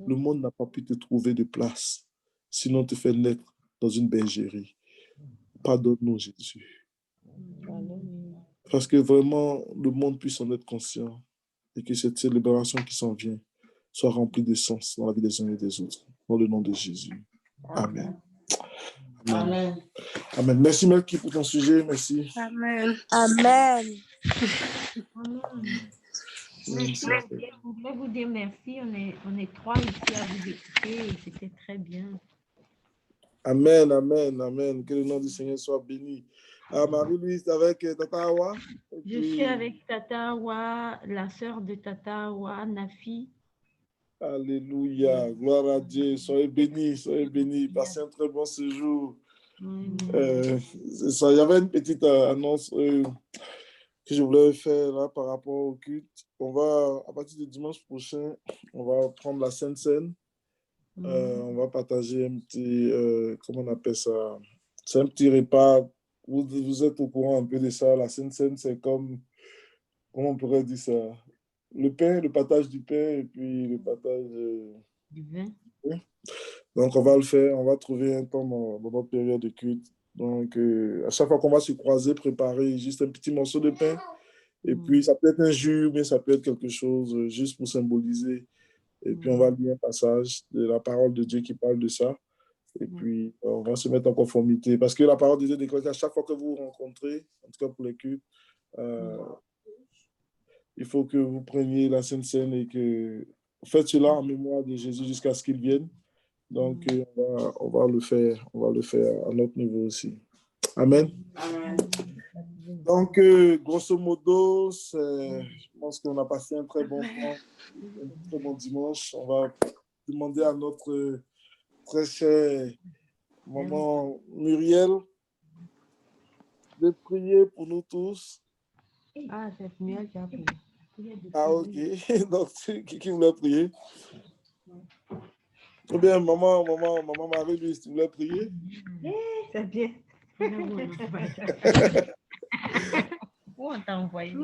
le monde n'a pas pu te trouver de place, sinon te faire naître dans une bergerie. Pardonne-nous, Jésus. Parce que vraiment, le monde puisse en être conscient et que cette célébration qui s'en vient soit remplie de sens dans la vie des uns et des autres. Dans le nom de Jésus. Amen. Amen. Amen. Merci, Melky, pour ton sujet. Merci. Amen. Amen. Je voulais vous dire merci. On est 3 ici à vous écouter et c'était très bien. Amen, amen, amen. Que le nom du Seigneur soit béni. Marie-Louise, avec Tata Awa? Je suis avec Tata Awa, la sœur de Tata Awa, Nafi. Alléluia, gloire à Dieu. Soyez bénis, soyez bénis. Passez un très bon séjour. C'est ça. Il y avait une petite annonce que je voulais faire là par rapport au culte. On va, à partir de dimanche prochain, on va prendre la Sainte Seine. On va partager un petit, comment on appelle ça? C'est un petit repas. Vous êtes au courant un peu de ça. La Sainte Seine, c'est comme, comment on pourrait dire ça? Le pain, le partage du pain et puis le partage du vin. Donc, on va le faire. On va trouver un temps dans notre période de culte. Donc, à chaque fois qu'on va se croiser, préparer juste un petit morceau de pain. Et puis, ça peut être un jus, mais ça peut être quelque chose juste pour symboliser. Et puis, on va lire un passage de la parole de Dieu qui parle de ça. Et puis, on va se mettre en conformité. Parce que la parole de Dieu déclare qu'à chaque fois que vous vous rencontrez, en tout cas pour les cultes, il faut que vous preniez la Sainte Seine et que vous faites cela en mémoire de Jésus jusqu'à ce qu'il vienne. Donc, on va le faire à notre niveau aussi. Amen. Amen. Donc, grosso modo, je pense qu'on a passé un très bon temps, un très bon dimanche. On va demander à notre très chère maman Muriel de prier pour nous tous. Ah, c'est Muriel qui a prié. Ah, ok. Donc, qui voulait prier? Ou bien, maman Marie-Louise, tu voulais prier? C'est bien. Où on t'a envoyé?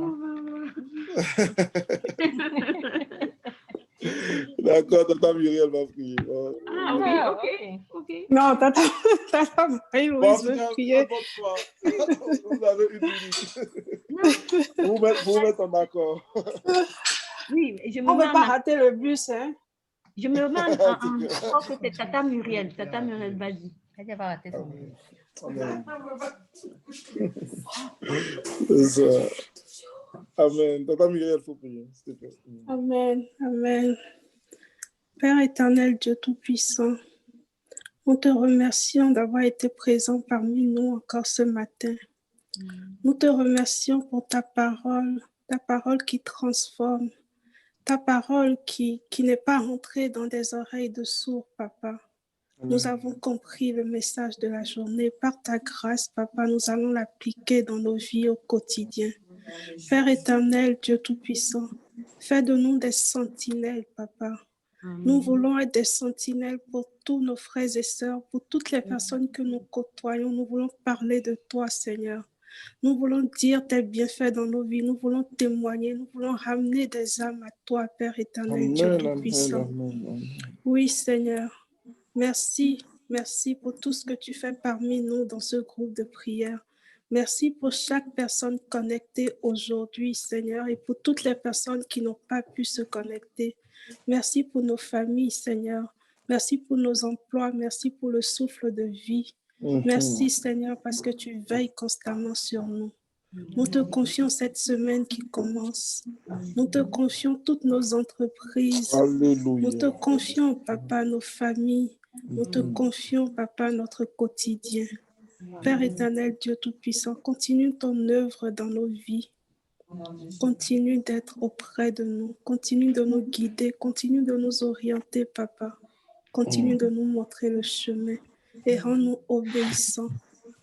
D'accord, tata Muriel va prier. Ah, ok. Non, Tata Marie-Louise veut prier. Vous avez une minute. Vous mettre en accord. Oui, je me On ne veut pas rater le bus, hein? Je me mets en je crois que c'est Tata Muriel. Tata Muriel, vas-y. Elle va rater son bus. C'est ça. Amen. Tata Muriel, il faut prier, s'il te plaît. Amen, amen. Père éternel, Dieu Tout-Puissant, nous te remercions d'avoir été présent parmi nous encore ce matin. Nous te remercions pour ta parole qui transforme, ta parole qui n'est pas rentrée dans des oreilles de sourds, Papa. Nous avons compris le message de la journée. Par ta grâce, Papa, nous allons l'appliquer dans nos vies au quotidien. Père éternel, Dieu Tout-Puissant, fais de nous des sentinelles, Papa. Nous voulons être des sentinelles pour tous nos frères et sœurs, pour toutes les personnes que nous côtoyons. Nous voulons parler de toi, Seigneur. Nous voulons dire tes bienfaits dans nos vies. Nous voulons témoigner. Nous voulons ramener des âmes à toi, Père éternel, Dieu Tout-Puissant. Oui, Seigneur. Merci pour tout ce que tu fais parmi nous dans ce groupe de prière. Merci pour chaque personne connectée aujourd'hui, Seigneur, et pour toutes les personnes qui n'ont pas pu se connecter. Merci pour nos familles, Seigneur. Merci pour nos emplois. Merci pour le souffle de vie. Merci, Seigneur, parce que tu veilles constamment sur nous. Nous te confions cette semaine qui commence. Nous te confions toutes nos entreprises. Alléluia. Nous te confions, Papa, nos familles. Nous te confions, Papa, notre quotidien. Père éternel, Dieu Tout-Puissant, continue ton œuvre dans nos vies. Continue d'être auprès de nous. Continue de nous guider. Continue de nous orienter, Papa. Continue de nous montrer le chemin et rends-nous obéissants.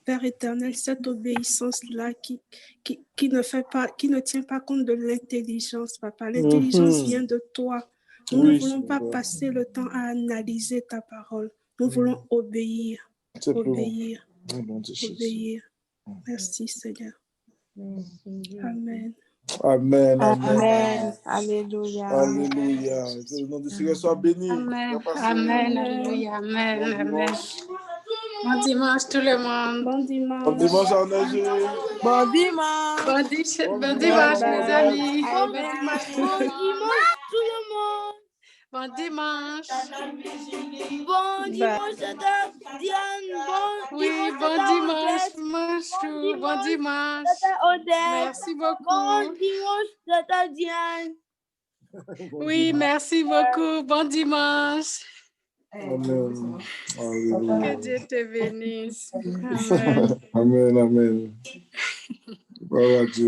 Père éternel, cette obéissance-là qui ne tient pas compte de l'intelligence, Papa. L'intelligence vient de toi. Nous ne voulons pas passer le temps à analyser ta parole. Nous voulons obéir. Obéir. Merci, Seigneur. Amen. Amen. Amen. Alléluia. Alléluia. Que le nom du Seigneur soit béni. Amen. Amen. Alléluia. Amen. Amen. Bon dimanche tout le monde. Bon dimanche. Bon dimanche à Neige. Bon dimanche. Bon dimanche, mes amis. Bon dimanche Tout le monde. Bon dimanche. Bon dimanche, Tata Diane. Oui, bon dimanche, Manchou. Bon dimanche. Tata Odette. Merci beaucoup. Bon dimanche, Tata Diane. Oui, merci beaucoup. Bon dimanche. Amen. Que Alléluia. Dieu te bénisse. Amen. Amen, amen. Gloire à Dieu.